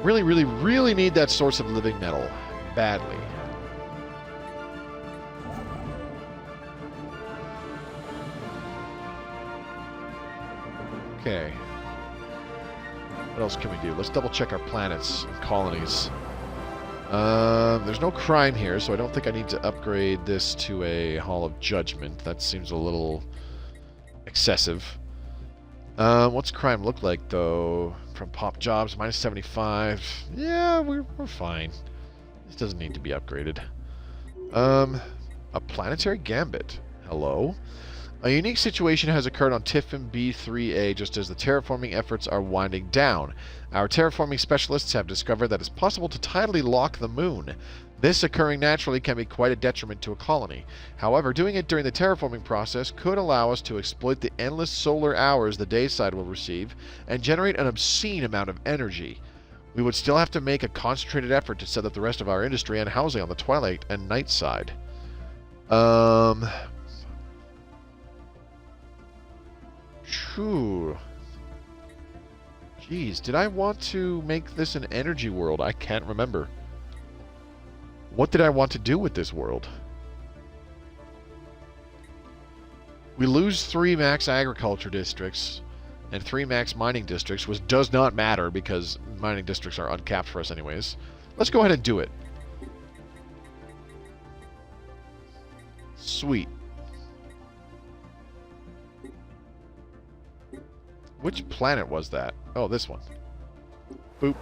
Really, really, really need that source of living metal badly. Okay. What else can we do? Let's double check our planets and colonies. There's no crime here, so I don't think I need to upgrade this to a Hall of Judgment. That seems a little excessive. What's crime look like, though? From pop jobs, minus 75. Yeah, we're fine. This doesn't need to be upgraded. A planetary gambit. Hello? A unique situation has occurred on Tiffin B3A just as the terraforming efforts are winding down. Our terraforming specialists have discovered that it's possible to tidally lock the moon. This occurring naturally can be quite a detriment to a colony. However, doing it during the terraforming process could allow us to exploit the endless solar hours the day side will receive and generate an obscene amount of energy. We would still have to make a concentrated effort to set up the rest of our industry and housing on the twilight and night side. Phew. Jeez, did I want to make this an energy world? I can't remember. What did I want to do with this world? We lose 3 max agriculture districts and 3 max mining districts, which does not matter because mining districts are uncapped for us anyways. Let's go ahead and do it. Sweet. Which planet was that? Oh, this one. Boop.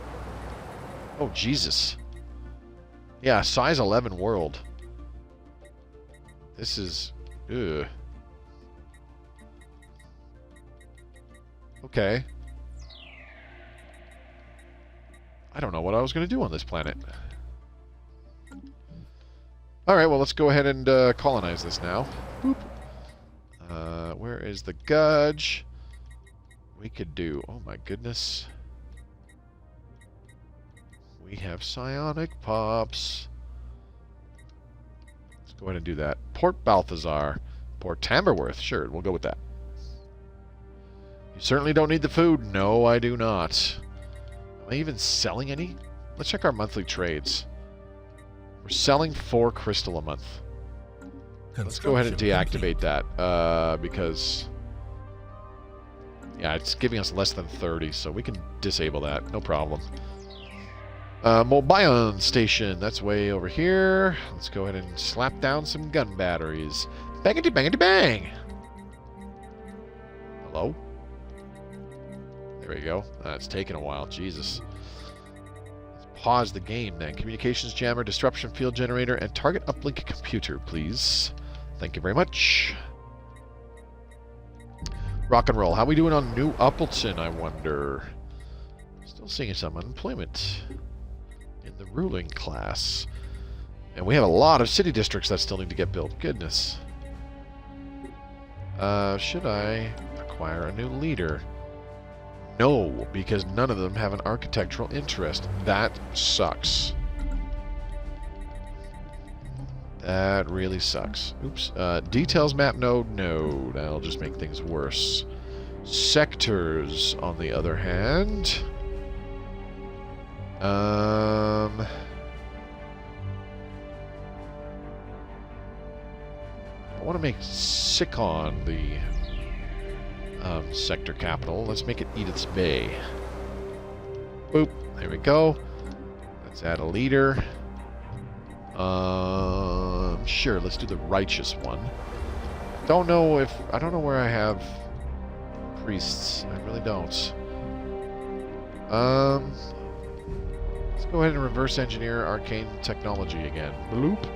Oh, Jesus. Yeah, size 11 world. This is... Ugh. Okay. I don't know what I was going to do on this planet. Alright, well, let's go ahead and colonize this now. Boop. Where is the Gudge? We could do... Oh, my goodness. We have psionic pops. Let's go ahead and do that. Port Balthazar. Port Tamberworth. Sure, we'll go with that. You certainly don't need the food. No, I do not. Am I even selling any? Let's check our monthly trades. We're selling 4 crystal a month. Let's go ahead and deactivate that, because... Yeah, it's giving us less than 30, so we can disable that. No problem. Mobius station. That's way over here. Let's go ahead and slap down some gun batteries. Bangity bangity bang! Hello? There we go. It's taken a while. Jesus. Let's pause the game then. Communications jammer, disruption field generator, and target uplink computer, please. Thank you very much. Rock and roll. How we doing on New Appleton, I wonder? Still seeing some unemployment in the ruling class. And we have a lot of city districts that still need to get built. Goodness. Should I acquire a new leader? No, because none of them have an architectural interest. That sucks. That really sucks. Oops. Details map node? No. That'll just make things worse. Sectors, on the other hand. I want to make Sikon the sector capital. Let's make it Edith's Bay. Boop. There we go. Let's add a leader. Sure, let's do the righteous one. I don't know where I have priests. I really don't. Let's go ahead and reverse engineer arcane technology again. Bloop.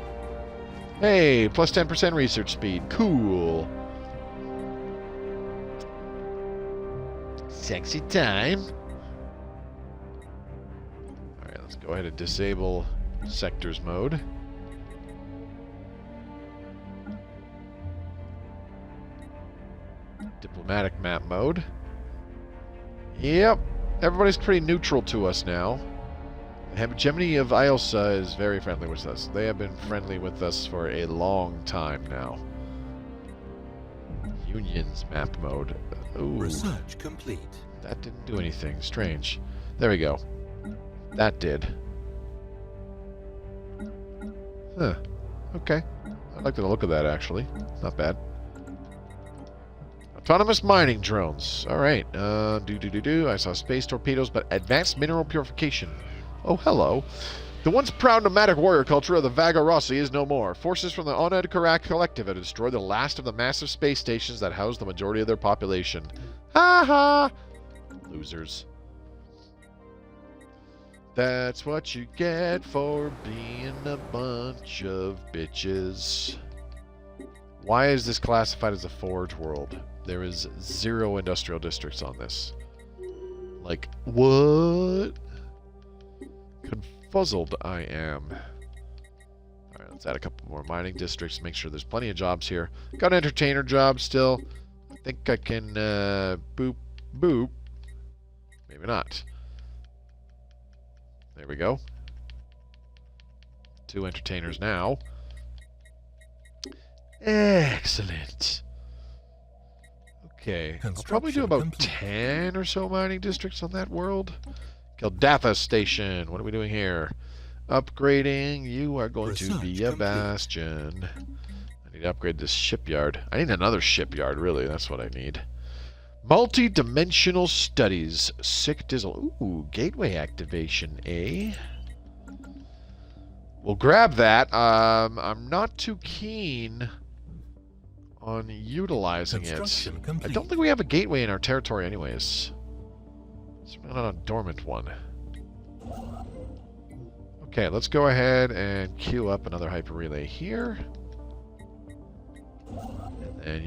Hey, plus 10% research speed. Cool. Sexy time. Alright, let's go ahead and disable sectors mode. Diplomatic map mode. Yep, everybody's pretty neutral to us now. The hegemony of Ielsa is very friendly with us. They have been friendly with us for a long time now. Unions map mode. Ooh. Research complete. That didn't do anything. Strange. There we go. That did. Huh. Okay. I like the look of that, actually. Not bad. Autonomous mining drones. Alright. I saw space torpedoes, but advanced mineral purification. Oh, hello. The once proud nomadic warrior culture of the Vaga Rossi is no more. Forces from the Unedited Collective have destroyed the last of the massive space stations that house the majority of their population. Ha ha! Losers. That's what you get for being a bunch of bitches. Why is this classified as a forge world? There is 0 industrial districts on this. Like, what? Confuzzled I am. Alright, let's add a couple more mining districts. Make sure there's plenty of jobs here. Got an entertainer job still. I think I can, boop, boop. Maybe not. There we go. 2 entertainers now. Excellent. Okay, I'll probably do about 10 or so mining districts on that world. Kildatha Station. What are we doing here? Upgrading. You are going to be a bastion. I need to upgrade this shipyard. I need another shipyard, really. That's what I need. Multi-dimensional studies. Sick dizzle. Ooh, gateway activation, eh? We'll grab that. I'm not too keen on utilizing it. I don't think we have a gateway in our territory anyways. It's not a dormant one. Okay, let's go ahead and queue up another hyper relay here. And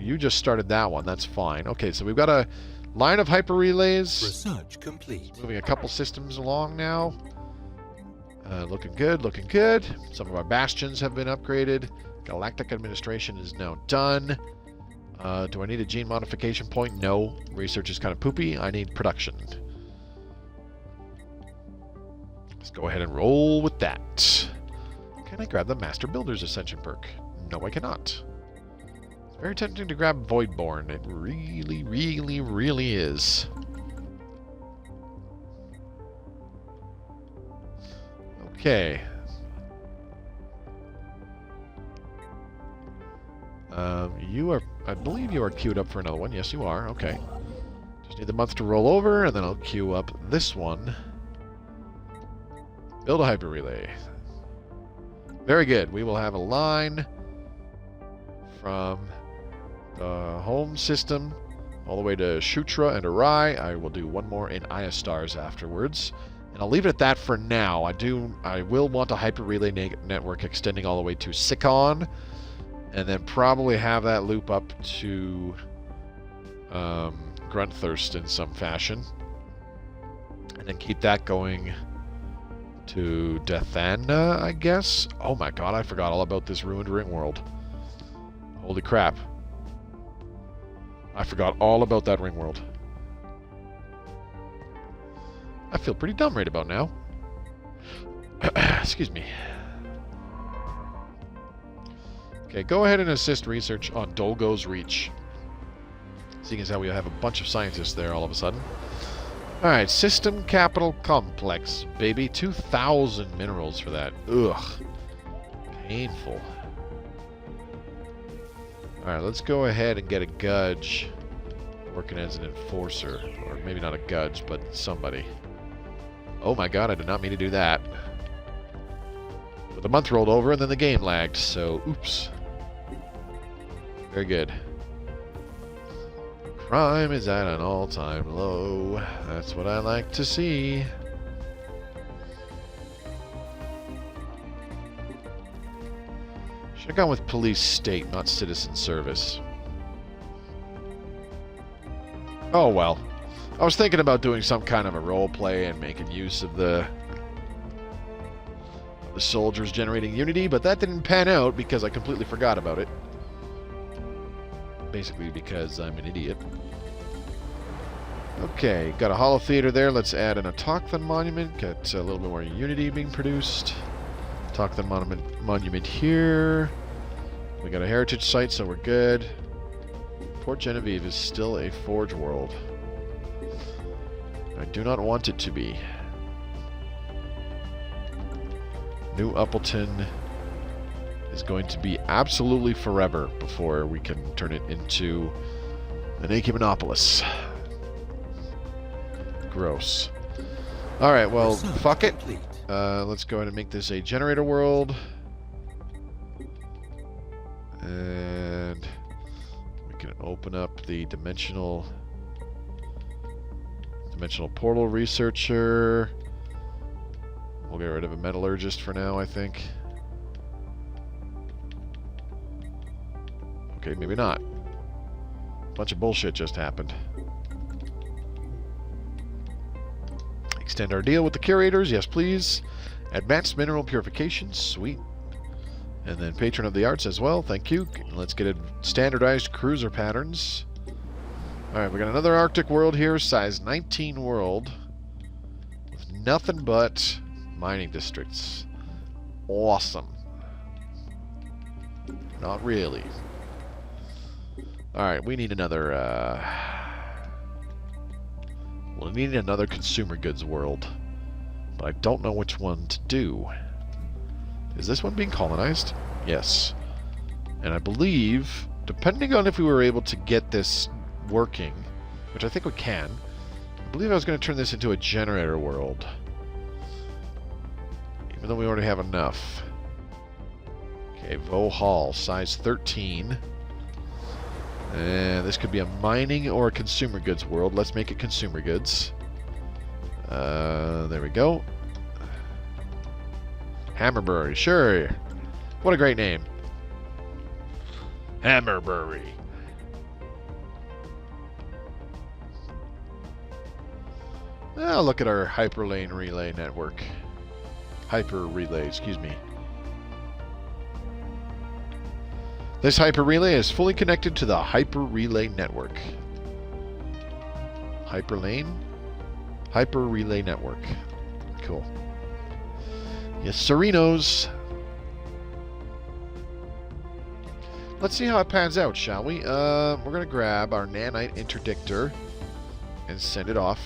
you just started that one. That's fine. Okay, so we've got a line of hyper relays. Research complete. Moving a couple systems along now. Looking good, looking good. Some of our bastions have been upgraded. Galactic administration is now done. Do I need a gene modification point? No. Research is kind of poopy. I need production. Let's go ahead and roll with that. Can I grab the Master Builder's Ascension perk? No, I cannot. It's very tempting to grab Voidborn. It really, really, really is. Okay. I believe you are queued up for another one. Yes, you are. Okay. Just need the month to roll over, and then I'll queue up this one. Build a hyper relay. Very good. We will have a line from the home system all the way to Shutra and Arai. I will do one more in Iostars afterwards. And I'll leave it at that for now. I will want a hyper relay network extending all the way to Sikon, and then probably have that loop up to Grunthirst in some fashion. And then keep that going to Deathana, I guess. Oh my god, I forgot all about this ruined ring world. Holy crap. I forgot all about that ring world. I feel pretty dumb right about now. Excuse me. Okay, go ahead and assist research on Dolgo's Reach. Seeing as how we have a bunch of scientists there all of a sudden. Alright, System Capital Complex, baby. 2,000 minerals for that. Ugh. Painful. Alright, let's go ahead and get a Gudge working as an enforcer. Or maybe not a Gudge, but somebody. Oh my god, I did not mean to do that. But the month rolled over and then the game lagged, so oops. Very good. Crime is at an all-time low. That's what I like to see. Should have gone with police state, not citizen service. Oh well. I was thinking about doing some kind of a role play and making use of the soldiers generating unity, but that didn't pan out because I completely forgot about it. Basically because I'm an idiot. Okay, got a holo theater there. Let's add an Autochthon monument. Got a little bit more unity being produced. Autochthon monument here. We got a heritage site, so we're good. Port Genevieve is still a forge world. I do not want it to be. New Uppleton is going to be absolutely forever before we can turn it into an Ecumenopolis. Gross. Alright, well, fuck it. Let's go ahead and make this a generator world. And we can open up the dimensional portal researcher. We'll get rid of a metallurgist for now, I think. Okay, maybe not. Bunch of bullshit just happened. Extend our deal with the curators, yes please. Advanced mineral purification, sweet. And then patron of the arts as well, thank you. Let's get standardized cruiser patterns. Alright, we got another Arctic world here, size 19 world. With nothing but mining districts. Awesome. Not really. Alright, we need another, we'll need another consumer goods world. But I don't know which one to do. Is this one being colonized? Yes. And I believe, depending on if we were able to get this working, which I think we can, I believe I was going to turn this into a generator world. Even though we already have enough. Okay, Vo Hall, size 13. And this could be a mining or a consumer goods world. Let's make it consumer goods. There we go. Hammerbury, sure. What a great name. Hammerbury. Oh, look at our hyperlane relay network. Hyper relay, excuse me. This hyper relay is fully connected to the hyper relay network. Hyperlane? Hyper relay network. Cool. Yes, Serenos. Let's see how it pans out, shall we? We're going to grab our nanite interdictor and send it off.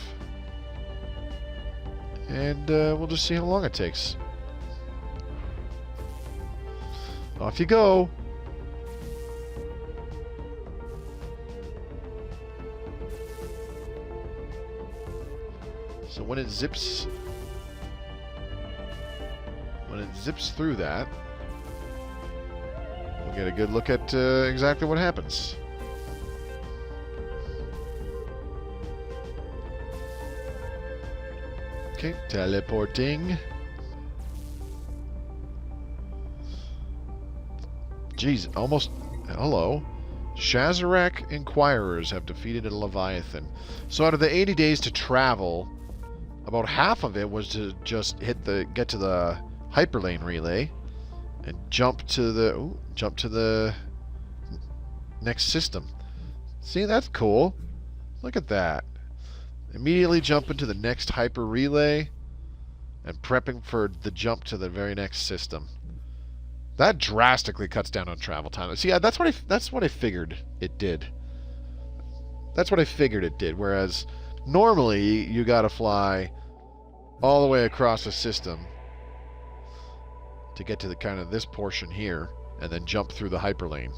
And we'll just see how long it takes. Off you go. So when it zips... when it zips through that, we'll get a good look at exactly what happens. Okay, teleporting. Jeez, almost... Hello. Shazarak Inquirers have defeated a Leviathan. So out of the 80 days to travel, about half of it was to just get to the hyperlane relay and jump to the next system. See, that's cool. Look at that. Immediately jump into the next hyper relay and prepping for the jump to the very next system. That drastically cuts down on travel time. See, that's what I figured it did. That's what I figured it did. Whereas normally you got to fly all the way across the system to get to the kind of this portion here, and then jump through the hyperlane.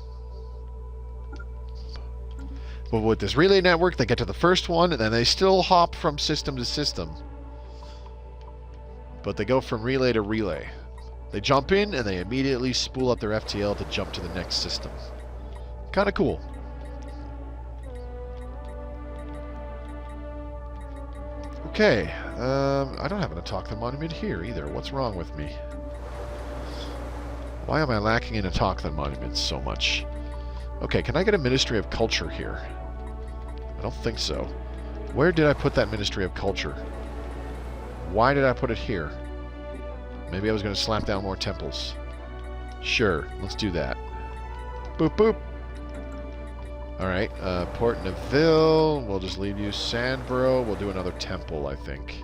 But with this relay network, they get to the first one, and then they still hop from system to system. But they go from relay to relay. They jump in, and they immediately spool up their FTL to jump to the next system. Kind of cool. Okay, I don't have an Attack Monument here either. What's wrong with me? Why am I lacking in Attack Monuments so much? Okay, can I get a Ministry of Culture here? I don't think so. Where did I put that Ministry of Culture? Why did I put it here? Maybe I was going to slap down more temples. Sure, let's do that. Boop, boop. Alright, Port Neville. We'll just leave you. Sandborough. We'll do another temple, I think.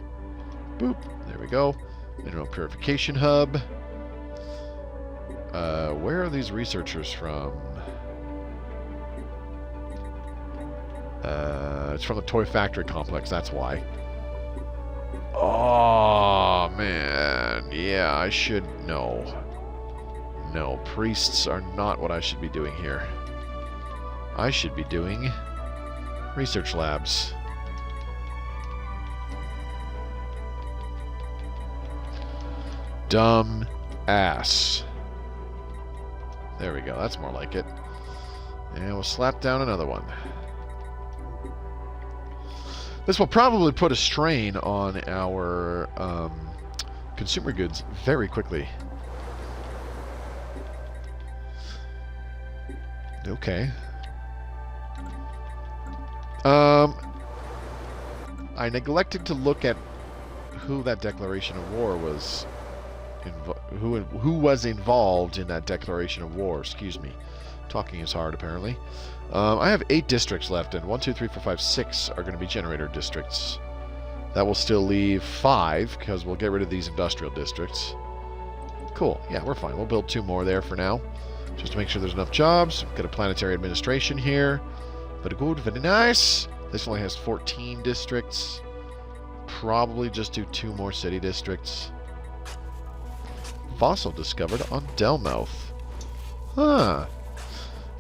Boop. There we go. Mineral Purification Hub. Where are these researchers from? It's from the Toy Factory Complex, that's why. Oh, man. Yeah, I should... No. No, priests are not what I should be doing here. I should be doing research labs. Dumb ass. There we go, that's more like it. And we'll slap down another one. This will probably put a strain on our consumer goods very quickly. Okay. I neglected to look at who that declaration of war was. Who was involved in that declaration of war? Excuse me. Talking is hard, apparently. I have 8 districts left, and 1, 2, 3, 4, 5, 6 are going to be generator districts. That will still leave 5, because we'll get rid of these industrial districts. Cool. Yeah, we're fine. We'll build 2 more there for now, just to make sure there's enough jobs. Get a planetary administration here. Very good, very nice. This only has 14 districts. Probably just do 2 more city districts. Fossil discovered on Delmouth. Huh.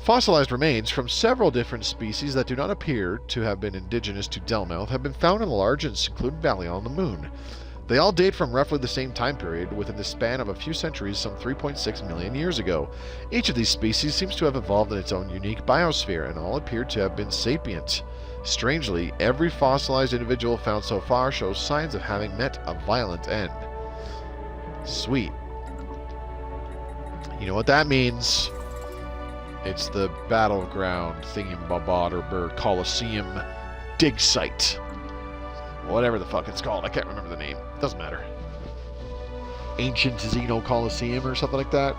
Fossilized remains from several different species that do not appear to have been indigenous to Delmouth have been found in a large and secluded valley on the moon. They all date from roughly the same time period, within the span of a few centuries, some 3.6 million years ago. Each of these species seems to have evolved in its own unique biosphere, and all appear to have been sapient. Strangely, every fossilized individual found so far shows signs of having met a violent end. Sweet. You know what that means? It's the battleground thingy-bob-or Coliseum dig site. Whatever the fuck it's called. I can't remember the name. Doesn't matter. Ancient Xeno Coliseum or something like that.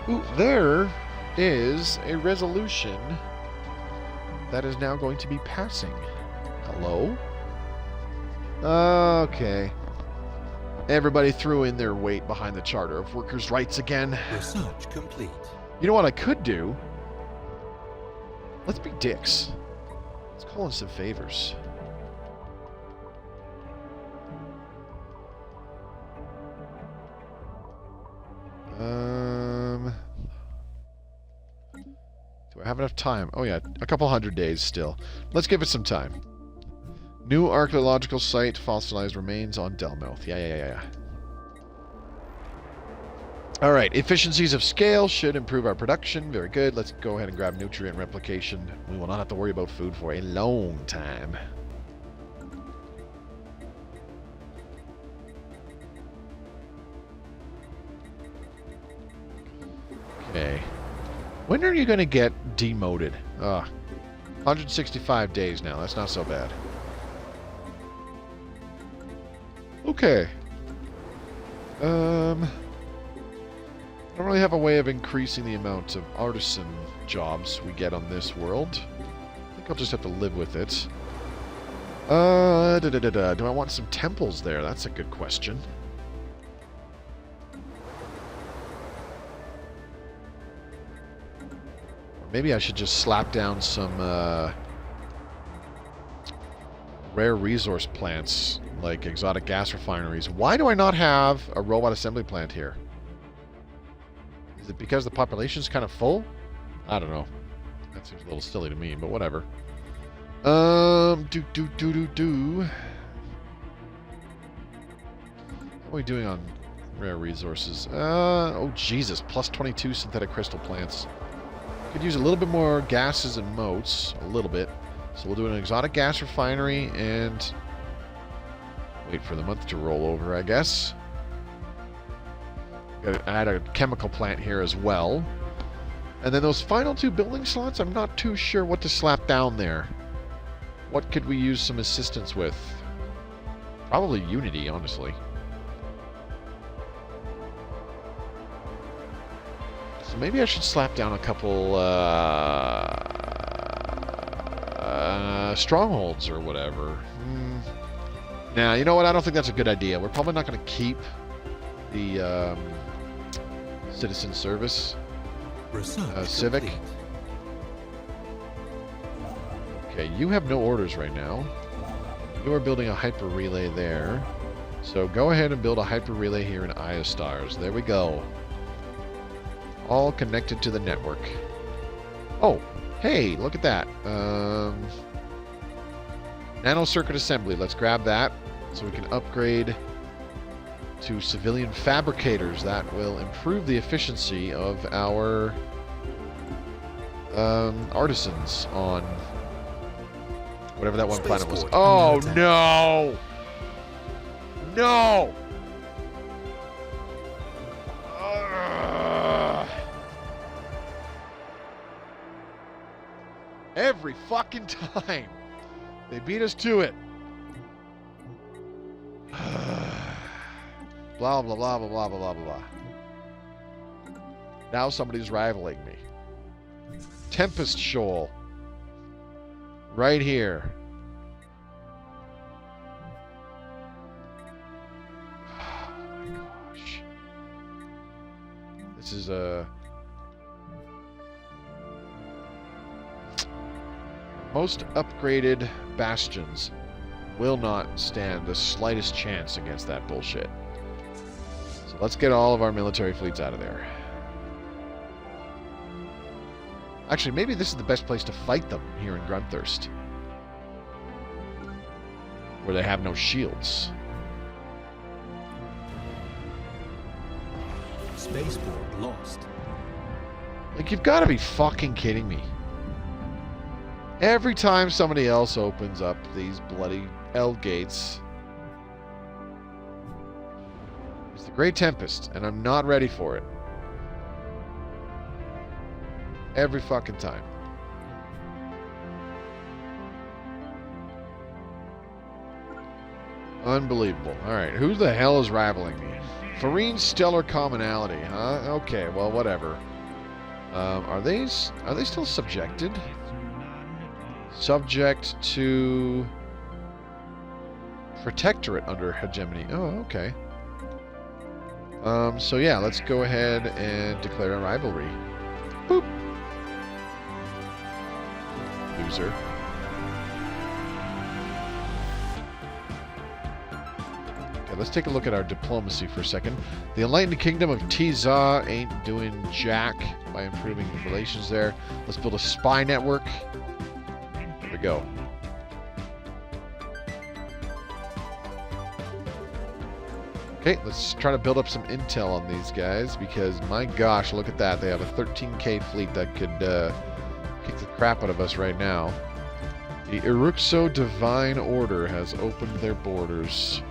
Ooh, there is a resolution that is now going to be passing. Hello? Okay. Everybody threw in their weight behind the Charter of Workers' Rights again. Research complete. You know what I could do? Let's be dicks. Let's call in some favors. Do I have enough time? Oh yeah, a couple 100 days still. Let's give it some time. New archaeological site, fossilized remains on Delmouth. Yeah. Alright, efficiencies of scale should improve our production. Very good. Let's go ahead and grab nutrient replication. We will not have to worry about food for a long time. Okay. When are you going to get demoted? 165 days now. That's not so bad. Okay. I don't really have a way of increasing the amount of artisan jobs we get on this world. I think I'll just have to live with it. Do I want some temples there? That's a good question. Maybe I should just slap down some rare resource plants, like exotic gas refineries. Why do I not have a robot assembly plant here? Is it because the population's kind of full? I don't know. That seems a little silly to me, but whatever. How are we doing on rare resources? Oh, Jesus. Plus 22 synthetic crystal plants. Could use a little bit more gases and motes. A little bit. So we'll do an exotic gas refinery and wait for the month to roll over, I guess. Gotta add a chemical plant here as well. And then those final 2 building slots, I'm not too sure what to slap down there. What could we use some assistance with? Probably Unity, honestly. So maybe I should slap down a couple strongholds or whatever. Nah, you know what? I don't think that's a good idea. We're probably not going to keep the citizen service. Civic. Complete. Okay, you have no orders right now. You are building a hyper relay there. So go ahead and build a hyper relay here in Iostars. There we go. All connected to the network. Oh, hey, look at that. Nano circuit assembly. Let's grab that so we can upgrade to civilian fabricators. That will improve the efficiency of our artisans on whatever that one planet was. Oh, no! No! Every fucking time. They beat us to it. Blah, blah, blah, blah, blah, blah, blah, blah. Now somebody's rivaling me. Tempest Shoal. Right here. Oh my gosh. This is a... Most upgraded bastions will not stand the slightest chance against that bullshit. So let's get all of our military fleets out of there. Actually, maybe this is the best place to fight them here in Grunthurst, where they have no shields. Spaceport lost. Like, you've got to be fucking kidding me. Every time somebody else opens up these bloody L gates, it's the Great Tempest, and I'm not ready for it. Every fucking time. Unbelievable. Alright, who the hell is rivaling me? Farine Stellar Commonality, huh? Okay, well, whatever. Are they still subjected? Subject to Protectorate under hegemony. Oh, okay. So yeah, let's go ahead and declare a rivalry. Boop. Loser. Okay, let's take a look at our diplomacy for a second. The Enlightened Kingdom of Tiza ain't doing jack by improving relations there. Let's build a spy network. There we go. Okay, let's try to build up some intel on these guys, because my gosh, look at that. They have a 13k fleet that could kick the crap out of us right now. The Iruxo Divine Order has opened their borders.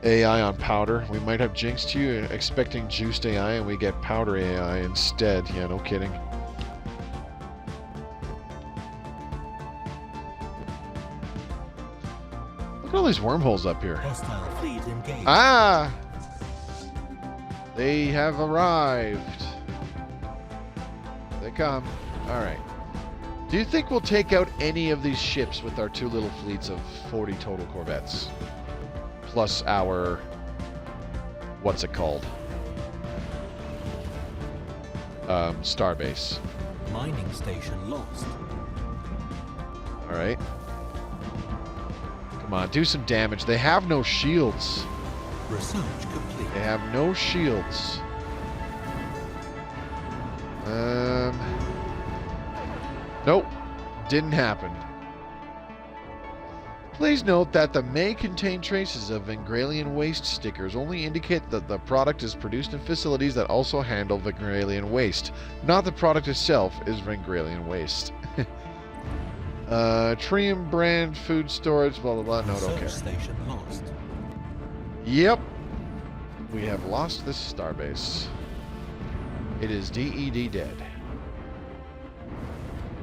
AI on powder. We might have jinxed you, expecting juiced AI, and we get powder AI instead. Yeah, no kidding. Look at all these wormholes up here. Hostile fleet engaged. Ah! They have arrived. They come. Alright. Do you think we'll take out any of these ships with our 2 little fleets of 40 total corvettes? Plus our... what's it called? Starbase. Mining station lost. Alright. Come on, do some damage. They have no shields. Research complete. They have no shields. Nope. Didn't happen. Please note that the may contain traces of Vengralian waste stickers only indicate that the product is produced in facilities that also handle Vengralian waste. Not the product itself is Vengralian waste. Trium brand food storage, blah blah blah. No, don't care. Station lost. Yep. We have lost this starbase. It is DED dead.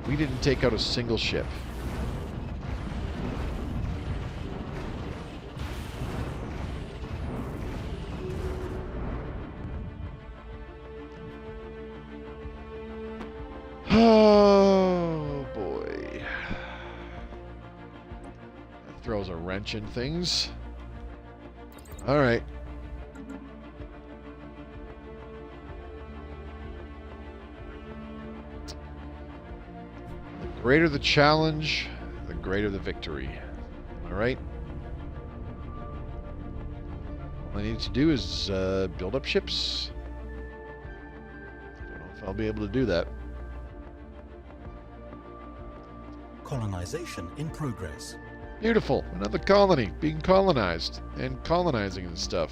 We didn't take out a single ship. Oh boy. That throws a wrench in things. Alright. The greater the challenge, the greater the victory. Alright? All I need to do is build up ships. Don't know if I'll be able to do that. Colonization in progress. Beautiful. Another colony being colonized and colonizing and stuff.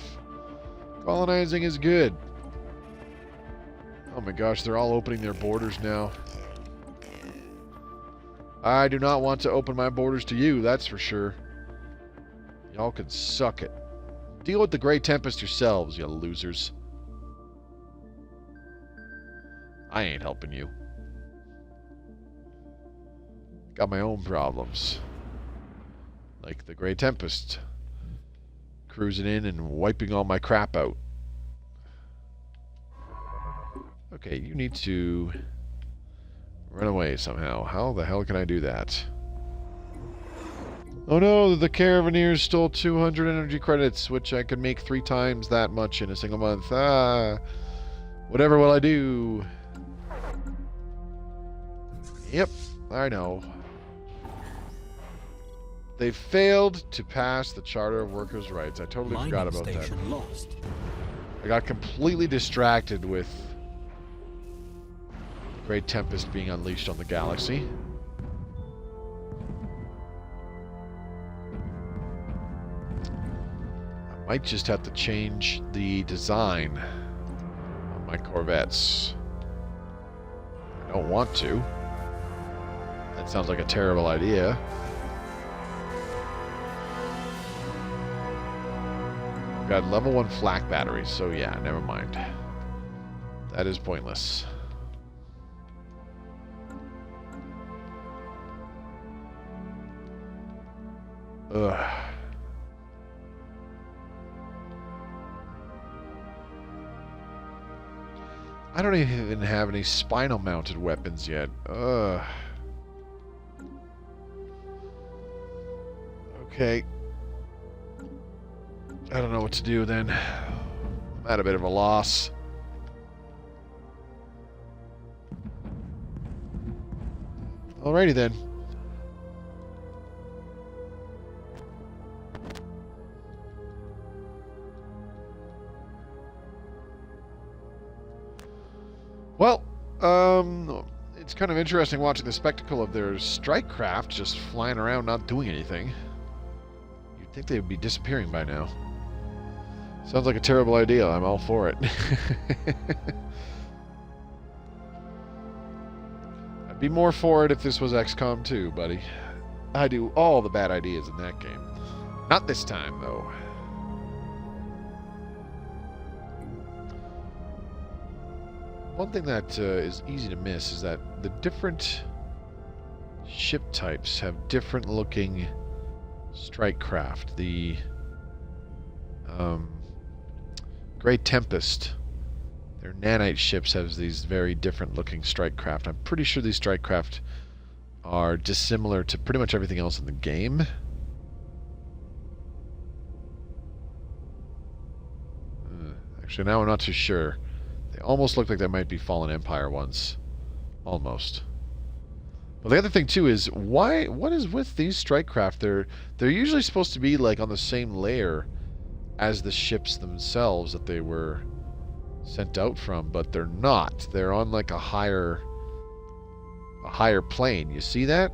Colonizing is good. Oh my gosh, they're all opening their borders now. I do not want to open my borders to you, that's for sure. Y'all can suck it. Deal with the Grey Tempest yourselves, you losers. I ain't helping you. Got my own problems. Like the Grey Tempest. Cruising in and wiping all my crap out. Okay, you need to run away somehow. How the hell can I do that? Oh no, the Caravaneers stole 200 energy credits, which I could make 3 times that much in a single month. Ah, whatever will I do? Yep, I know. They failed to pass the Charter of Workers' Rights. I totally forgot about that. Lost. I got completely distracted with Great Tempest being unleashed on the galaxy. I might just have to change the design on my Corvettes. I don't want to. That sounds like a terrible idea. Got level 1 flak batteries, so yeah, never mind. That is pointless. Ugh. I don't even have any spinal mounted weapons yet. Ugh. Okay. I don't know what to do then. I'm at a bit of a loss. Alrighty then. Well, it's kind of interesting watching the spectacle of their strike craft just flying around not doing anything. think they would be disappearing by now. Sounds like a terrible idea. I'm all for it. I'd be more for it if this was XCOM 2, buddy. I do all the bad ideas in that game. Not this time, though. One thing that is easy to miss is that the different ship types have different looking strike craft. The Grey Tempest, their nanite ships have these very different looking strike craft. I'm pretty sure these strike craft are dissimilar to pretty much everything else in the game. Actually, now I'm not too sure. They almost look like they might be Fallen Empire ones. Almost. Well, the other thing too is what is with these strike craft? They're usually supposed to be like on the same layer as the ships themselves that they were sent out from, but they're not. They're on like a higher plane. You see that?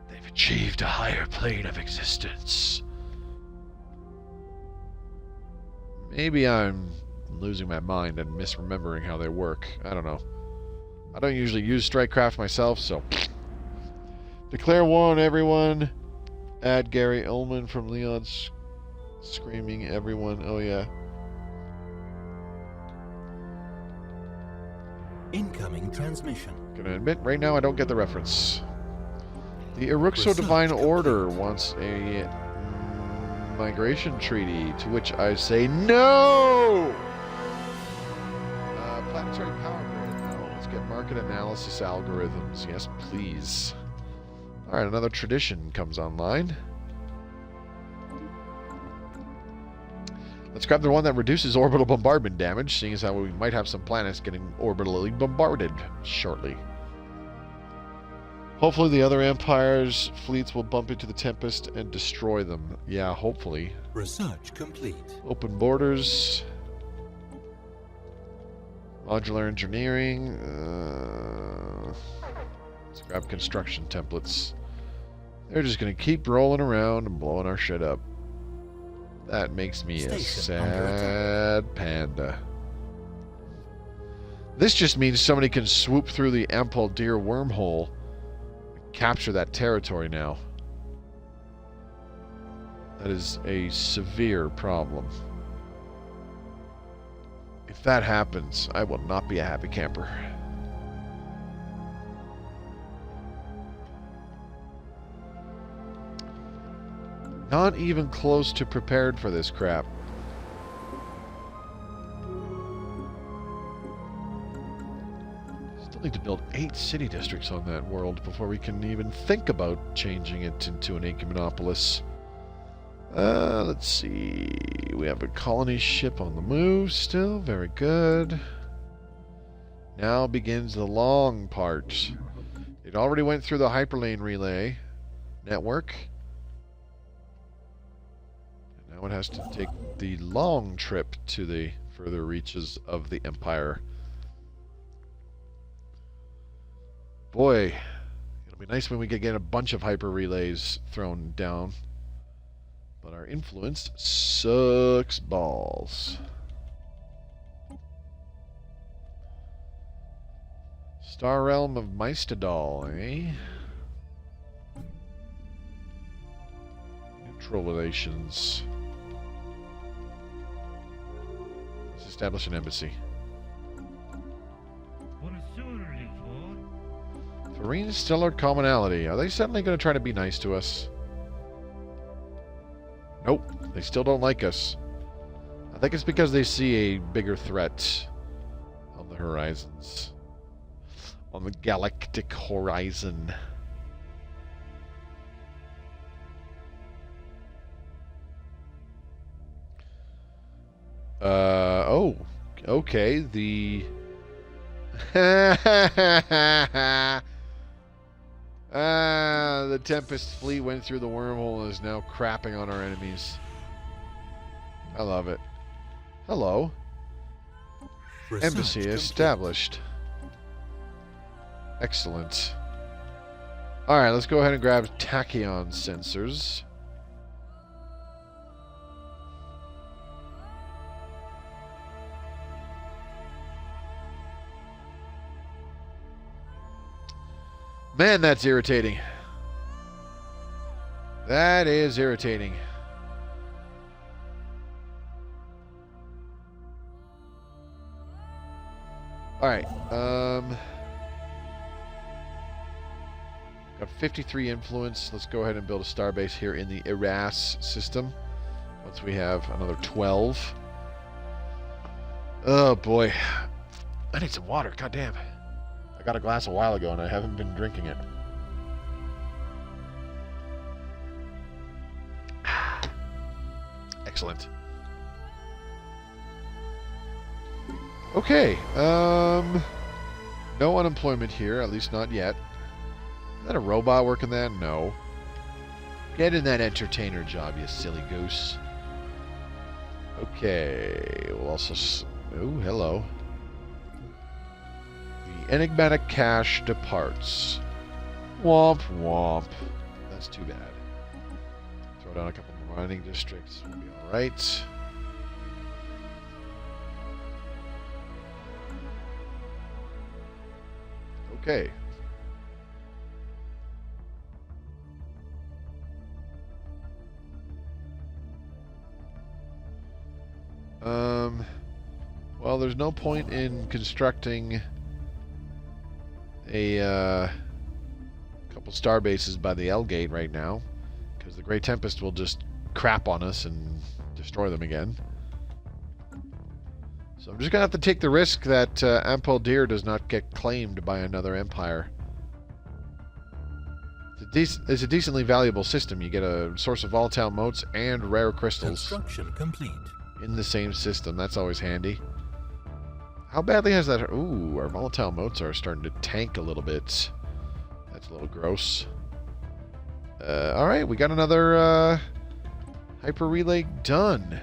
They've achieved a higher plane of existence. Maybe I'm losing my mind and misremembering how they work. I don't know. I don't usually use strikecraft myself, so... Declare war on everyone. Add Gary Ullman from Leon's screaming everyone. Oh, yeah. Incoming transmission. Gonna admit, right now I don't get the reference. The Iruxo Divine Order wants a migration treaty, to which I say no! Planetary power grid. No, let's get market analysis algorithms. Yes, please. Alright, another tradition comes online. Let's grab the one that reduces orbital bombardment damage, seeing as how we might have some planets getting orbitally bombarded shortly. Hopefully the other Empire's fleets will bump into the Tempest and destroy them. Yeah, hopefully. Research complete. Open borders. Modular engineering. Let's grab construction templates. They're just going to keep rolling around and blowing our shit up. That makes me a sad panda. This just means somebody can swoop through the Ampaldir wormhole and capture that territory now. That is a severe problem. If that happens, I will not be a happy camper. Not even close to prepared for this crap. Still need to build 8 city districts on that world before we can even think about changing it into an ecumenopolis. Let's see. We have a colony ship on the move still. Very good. Now begins the long part. It already went through the hyperlane relay network. And now it has to take the long trip to the further reaches of the Empire. Boy, it'll be nice when we get a bunch of hyper relays thrown down. But our influence sucks balls. Star Realm of Maistadal, eh? Neutral relations. Let's establish an embassy. Farine Stellar Commonality. Are they suddenly going to try to be nice to us? Nope, they still don't like us. I think it's because they see a bigger threat on the horizons. On the galactic horizon. Oh, okay, the... the Tempest fleet went through the wormhole and is now crapping on our enemies. I love it. Hello. Research Embassy complete. established. Excellent. Alright, let's go ahead and grab tachyon sensors. Man, that's irritating. That is irritating. Alright, got 53 influence. Let's go ahead and build a starbase here in the Eras system. Once we have another 12. Oh boy. I need some water, god damn. I got a glass a while ago and I haven't been drinking it. Excellent. Okay, no unemployment here, at least not yet. Is that a robot working that? No. Get in that entertainer job, you silly goose. Okay, we'll also... Oh, hello. The enigmatic cache departs. Womp womp. That's too bad. Throw down a couple more mining districts. We'll be alright. Okay. Well, there's no point in constructing a couple star bases by the L gate right now, because the Great Tempest will just crap on us and destroy them again. So I'm just gonna have to take the risk that Ampeldir does not get claimed by another empire. It's a decently valuable system. You get a source of volatile motes and rare crystals. Construction complete. In the same system. That's always handy. How badly has that... Ooh, our volatile motes are starting to tank a little bit. That's a little gross. Alright, we got another hyper relay done.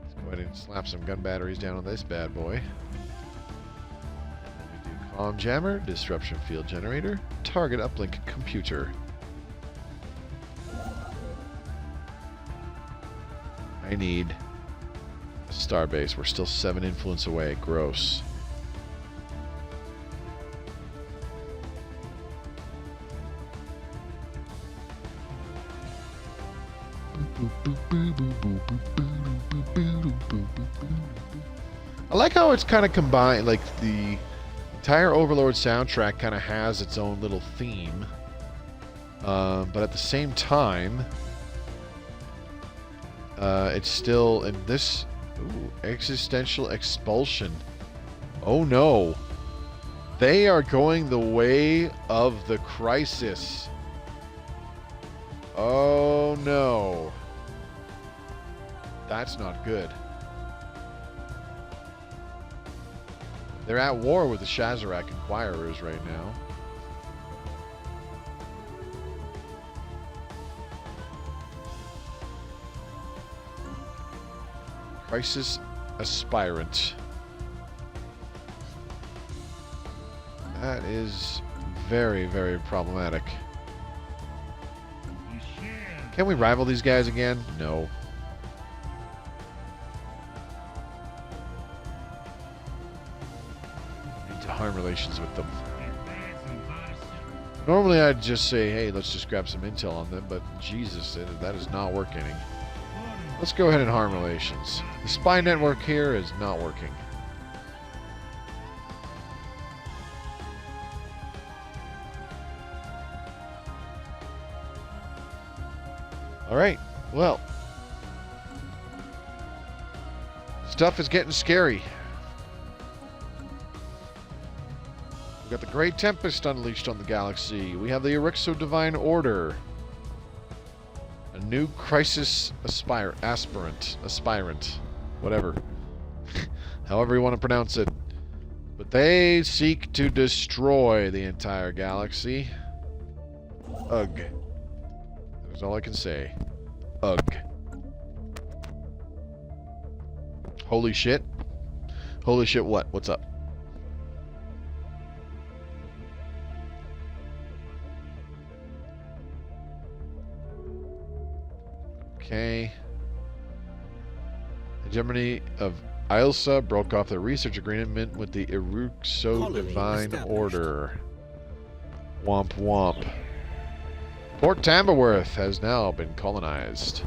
Let's go ahead and slap some gun batteries down on this bad boy. And we do comm jammer, disruption field generator, target uplink computer. I need... Starbase. We're still 7 influence away. Gross. I like how it's kind of combined, like the entire Overlord soundtrack kind of has its own little theme, but at the same time, it's still in this. Ooh, existential expulsion. Oh no. They are going the way of the crisis. Oh no. That's not good. They're at war with the Shazarak Inquirers right now. Crisis Aspirant. That is very, very problematic. Can we rival these guys again? No. Need to harm relations with them. Normally I'd just say, hey, let's just grab some intel on them, but Jesus, that is not working. Let's go ahead and harm relations. The spy network here is not working. Alright, well. Stuff is getting scary. We've got the Great Tempest unleashed on the galaxy. We have the Erixo Divine Order. A new crisis aspirant, whatever. However you want to pronounce it. But they seek to destroy the entire galaxy. Ugh. That's all I can say. Ugh. Holy shit. Holy shit what? What's up? Okay. Hegemony of Ilsa broke off the research agreement with the Erixo Divine Order. Womp womp. Port Tamberworth has now been colonized.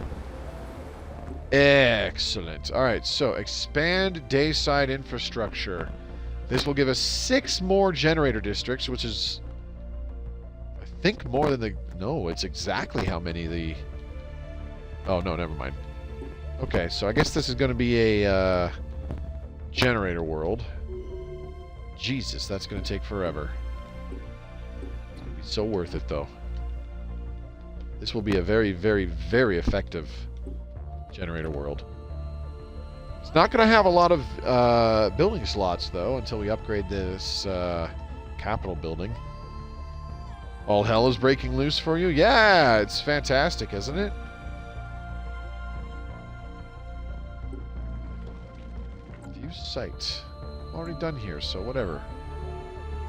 Excellent. Alright, so expand dayside infrastructure. This will give us 6 more generator districts, which is, I think, more than the... No, it's exactly how many the... Oh, no, never mind. Okay, so I guess this is going to be a generator world. Jesus, that's going to take forever. It's going to be so worth it, though. This will be a very, very, very effective generator world. It's not going to have a lot of building slots, though, until we upgrade this capital building. All hell is breaking loose for you? Yeah, it's fantastic, isn't it? View site. Already done here, so whatever.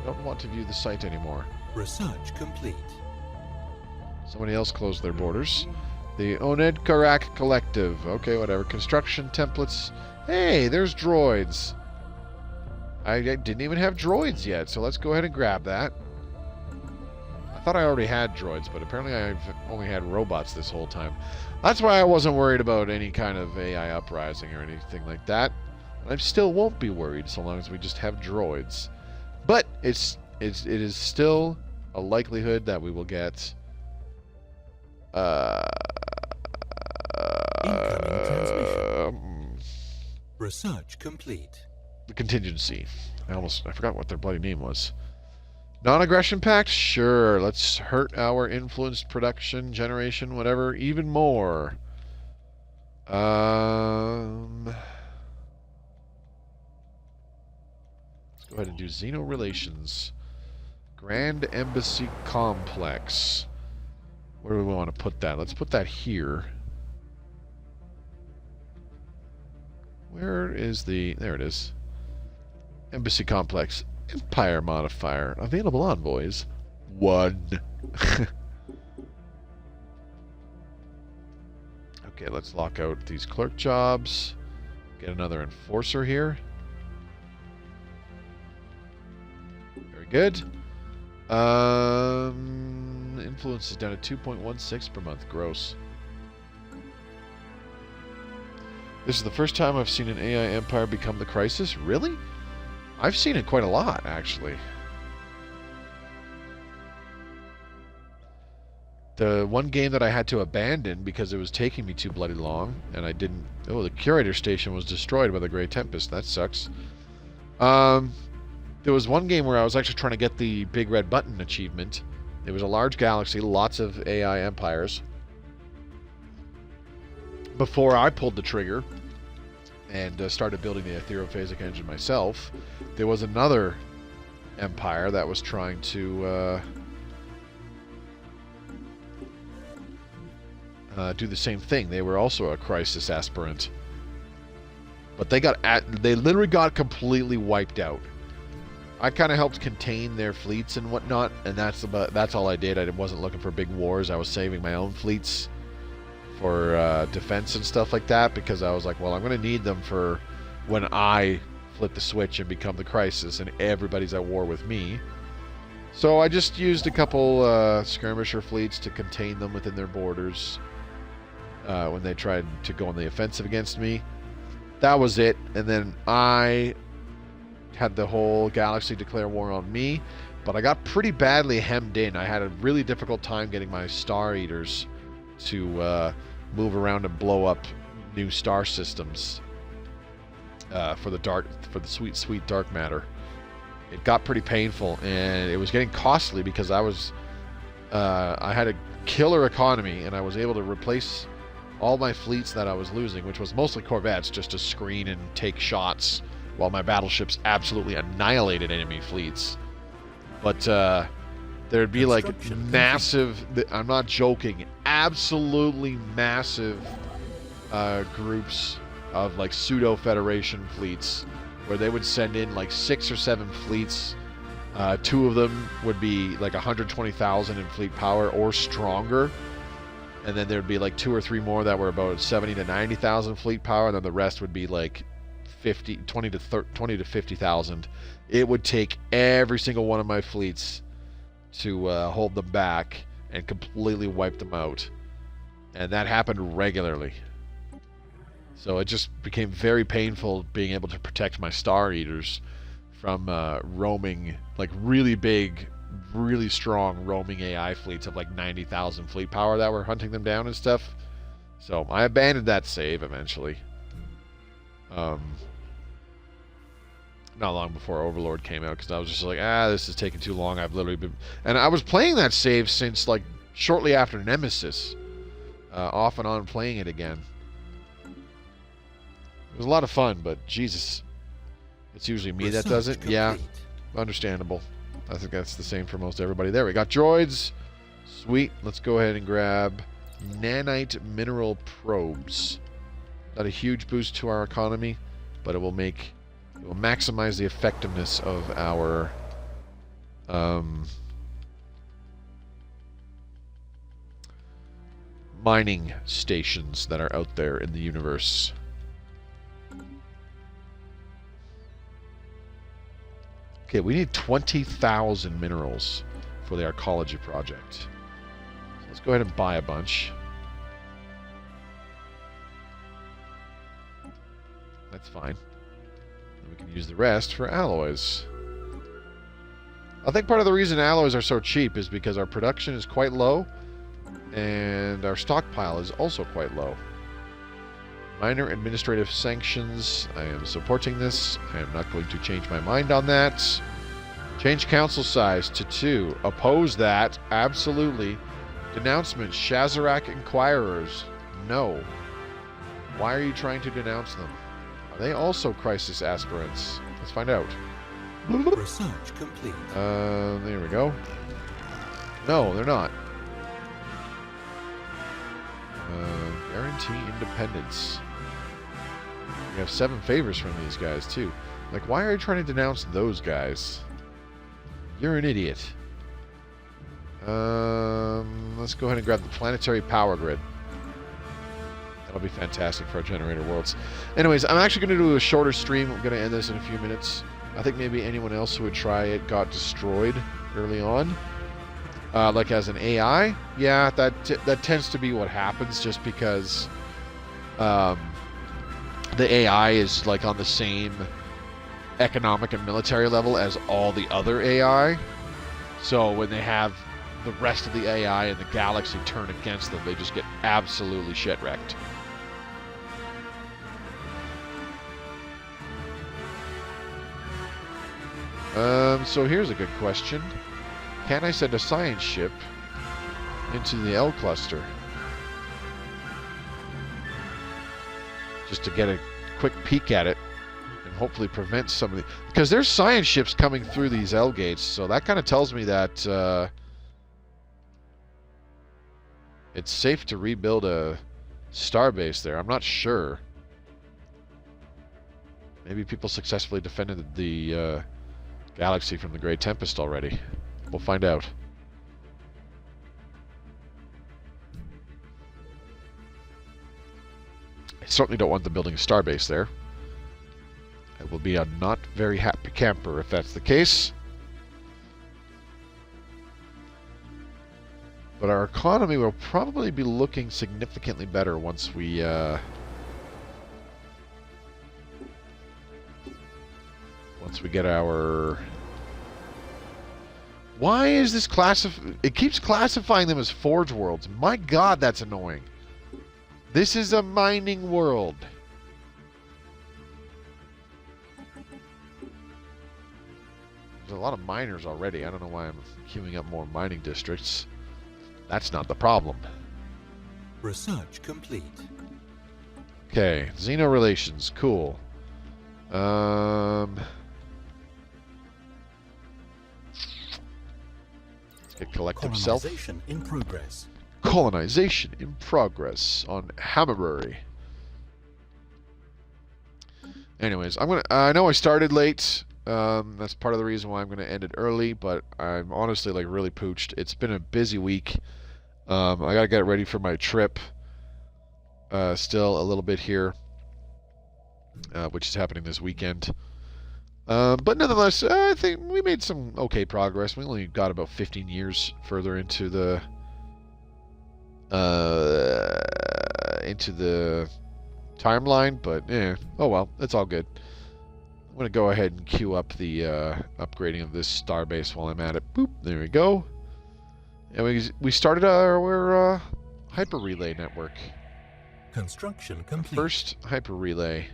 I don't want to view the site anymore. Research complete. Somebody else closed their borders. The Unedited Collective. Okay, whatever. Construction templates. Hey, there's droids. I didn't even have droids yet, so let's go ahead and grab that. I thought I already had droids, but apparently I've only had robots this whole time. That's why I wasn't worried about any kind of AI uprising or anything like that. I still won't be worried so long as we just have droids. But it is still a likelihood that we will get... Incoming transmission. Research complete. The contingency. I forgot what their bloody name was. Non-aggression pact? Sure. Let's hurt our influenced production, generation, whatever, even more. Let's go ahead and do Xeno Relations. Grand Embassy Complex. Where do we want to put that? Let's put that here. Where is the... There it is. Embassy Complex. Empire modifier. Available envoys. 1. Okay, let's lock out these clerk jobs. Get another enforcer here. Very good. Influence is down to 2.16 per month. Gross. This is the first time I've seen an AI empire become the crisis. Really? I've seen it quite a lot, actually. The one game that I had to abandon because it was taking me too bloody long, and I didn't... Oh, the Curator Station was destroyed by the Grey Tempest. That sucks. There was one game where I was actually trying to get the Big Red Button achievement. It was a large galaxy, lots of AI empires. Before I pulled the trigger and started building the etherophasic engine myself, there was another empire that was trying to do the same thing. They were also a crisis aspirant, but they literally got completely wiped out. I kind of helped contain their fleets and whatnot, and that's all I did. I wasn't looking for big wars. I was saving my own fleets for defense and stuff like that, because I was like, well, I'm going to need them for when I flip the switch and become the crisis and everybody's at war with me. So I just used a couple skirmisher fleets to contain them within their borders when they tried to go on the offensive against me. That was it. And then I had the whole galaxy declare war on me, but I got pretty badly hemmed in. I had a really difficult time getting my Star Eaters to move around and blow up new star systems for the sweet dark matter. It got pretty painful, and it was getting costly because I had a killer economy, and I was able to replace all my fleets that I was losing, which was mostly corvettes, just to screen and take shots while my battleships absolutely annihilated enemy fleets. But there'd be like massive, I'm not joking, absolutely massive groups of like pseudo-federation fleets where they would send in like 6 or 7 fleets. 2 of them would be like 120,000 in fleet power or stronger. And then there'd be like 2 or 3 more that were about 70 to 90,000 fleet power, and then the rest would be like 20 to 50,000. It would take every single one of my fleets to hold them back and completely wipe them out. And that happened regularly. So it just became very painful being able to protect my Star Eaters from roaming, like really big, really strong roaming AI fleets of like 90,000 fleet power that were hunting them down and stuff. So I abandoned that save eventually. Not long before Overlord came out, because I was just like, this is taking too long. I've literally been... And I was playing that save since like shortly after Nemesis. Off and on playing it again. It was a lot of fun, but Jesus. It's usually me that does it. Yeah, understandable. I think that's the same for most everybody. There, we got droids. Sweet. Let's go ahead and grab nanite mineral probes. Not a huge boost to our economy, but it will maximize the effectiveness of our mining stations that are out there in the universe. Okay, we need 20,000 minerals for the archaeology project. So let's go ahead and buy a bunch. That's fine. And we can use the rest for alloys. I think part of the reason alloys are so cheap is because our production is quite low, and our stockpile is also quite low. Minor administrative sanctions. I am supporting this. I am not going to change my mind on that. Change council size to 2. Oppose that. Absolutely. Denouncement. Shazarak Inquirers. No. Why are you trying to denounce them? Are they also crisis aspirants? Let's find out. Research complete. There we go. No, they're not. Guarantee independence. We have 7 favors from these guys, too. Like, why are you trying to denounce those guys? You're an idiot. Let's go ahead and grab the planetary power grid. That'll be fantastic for our generator worlds. Anyways, I'm actually going to do a shorter stream. I'm going to end this in a few minutes. I think maybe anyone else who would try it got destroyed early on. Like as an AI, yeah, that tends to be what happens, just because the AI is like on the same economic and military level as all the other AI. So when they have the rest of the AI in the galaxy turn against them, they just get absolutely shit-wrecked. So here's a good question. Can I send a science ship into the L cluster? Just to get a quick peek at it and hopefully prevent some of the... Because there's science ships coming through these L gates, so that kind of tells me that it's safe to rebuild a starbase there. I'm not sure. Maybe people successfully defended the galaxy from the Great Tempest already. We'll find out. I certainly don't want them building a starbase there. I will be a not very happy camper if that's the case. But our economy will probably be looking significantly better once we get our... Why is this it keeps classifying them as Forge Worlds. My god, that's annoying. This is a mining world. There's a lot of miners already. I don't know why I'm queuing up more mining districts. That's not the problem. Research complete. Okay, Xeno relations, cool. Collective self. Colonization in progress. Colonization in progress on Hammerbury. Anyways, I know I started late. That's part of the reason why I'm gonna end it early. But I'm honestly like really pooched. It's been a busy week. I gotta get ready for my trip. Still a little bit here, which is happening this weekend. But nonetheless, I think we made some okay progress. We only got about 15 years further into the timeline, but oh well, it's all good. I'm gonna go ahead and queue up the upgrading of this starbase while I'm at it. Boop, there we go. And we started our hyper relay network. Construction complete. First hyper relay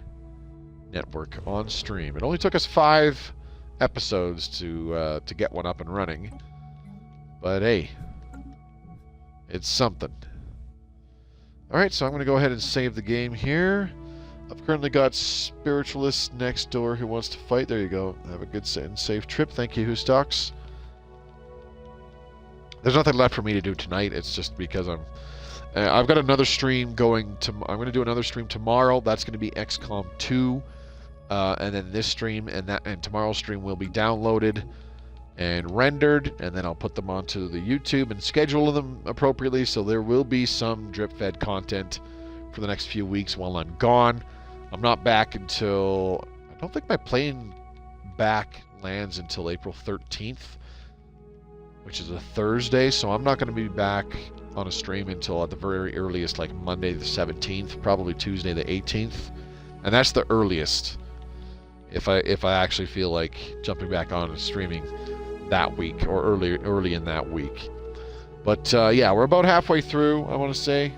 network on stream. It only took us 5 episodes to get one up and running, but hey, it's something. Alright, so I'm going to go ahead and save the game here. I've currently got Spiritualist next door who wants to fight. There you go. Have a good and safe trip. Thank you, Hustocks. There's nothing left for me to do tonight. It's just because I've got another stream going to... I'm going to do another stream tomorrow. That's going to be XCOM 2. And then this stream and tomorrow's stream will be downloaded and rendered, and then I'll put them onto the YouTube and schedule them appropriately, so there will be some drip-fed content for the next few weeks while I'm gone. I'm not back until... I don't think my plane back lands until April 13th, which is a Thursday, so I'm not going to be back on a stream until at the very earliest, like Monday the 17th, probably Tuesday the 18th, and that's the earliest if I actually feel like jumping back on and streaming that week or early in that week. But yeah, we're about halfway through, I want to say.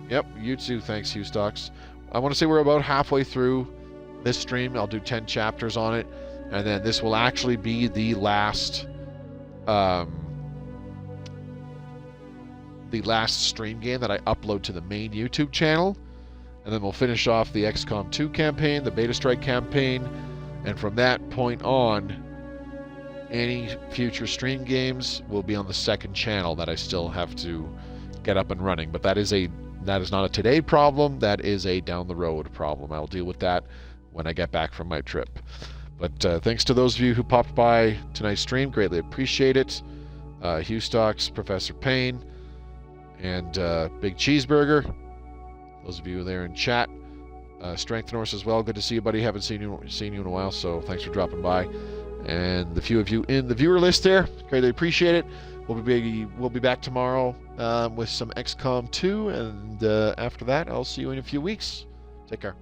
Yep, you too, thanks, Hustocks. I want to say we're about halfway through this stream. I'll do 10 chapters on it, and then this will actually be the last stream game that I upload to the main YouTube channel. And then we'll finish off the XCOM 2 campaign, the Beta Strike campaign, and from that point on, any future stream games will be on the second channel that I still have to get up and running. But that is not a today problem, that is a down the road problem. I'll deal with that when I get back from my trip. But thanks to those of you who popped by tonight's stream, greatly appreciate it. Hustocks, Professor Payne, and Big Cheeseburger. Those of you there in chat, Strength Norse as well. Good to see you, buddy. Haven't seen you in a while, so thanks for dropping by. And the few of you in the viewer list there, greatly appreciate it. We'll be back tomorrow with some XCOM 2, and after that, I'll see you in a few weeks. Take care.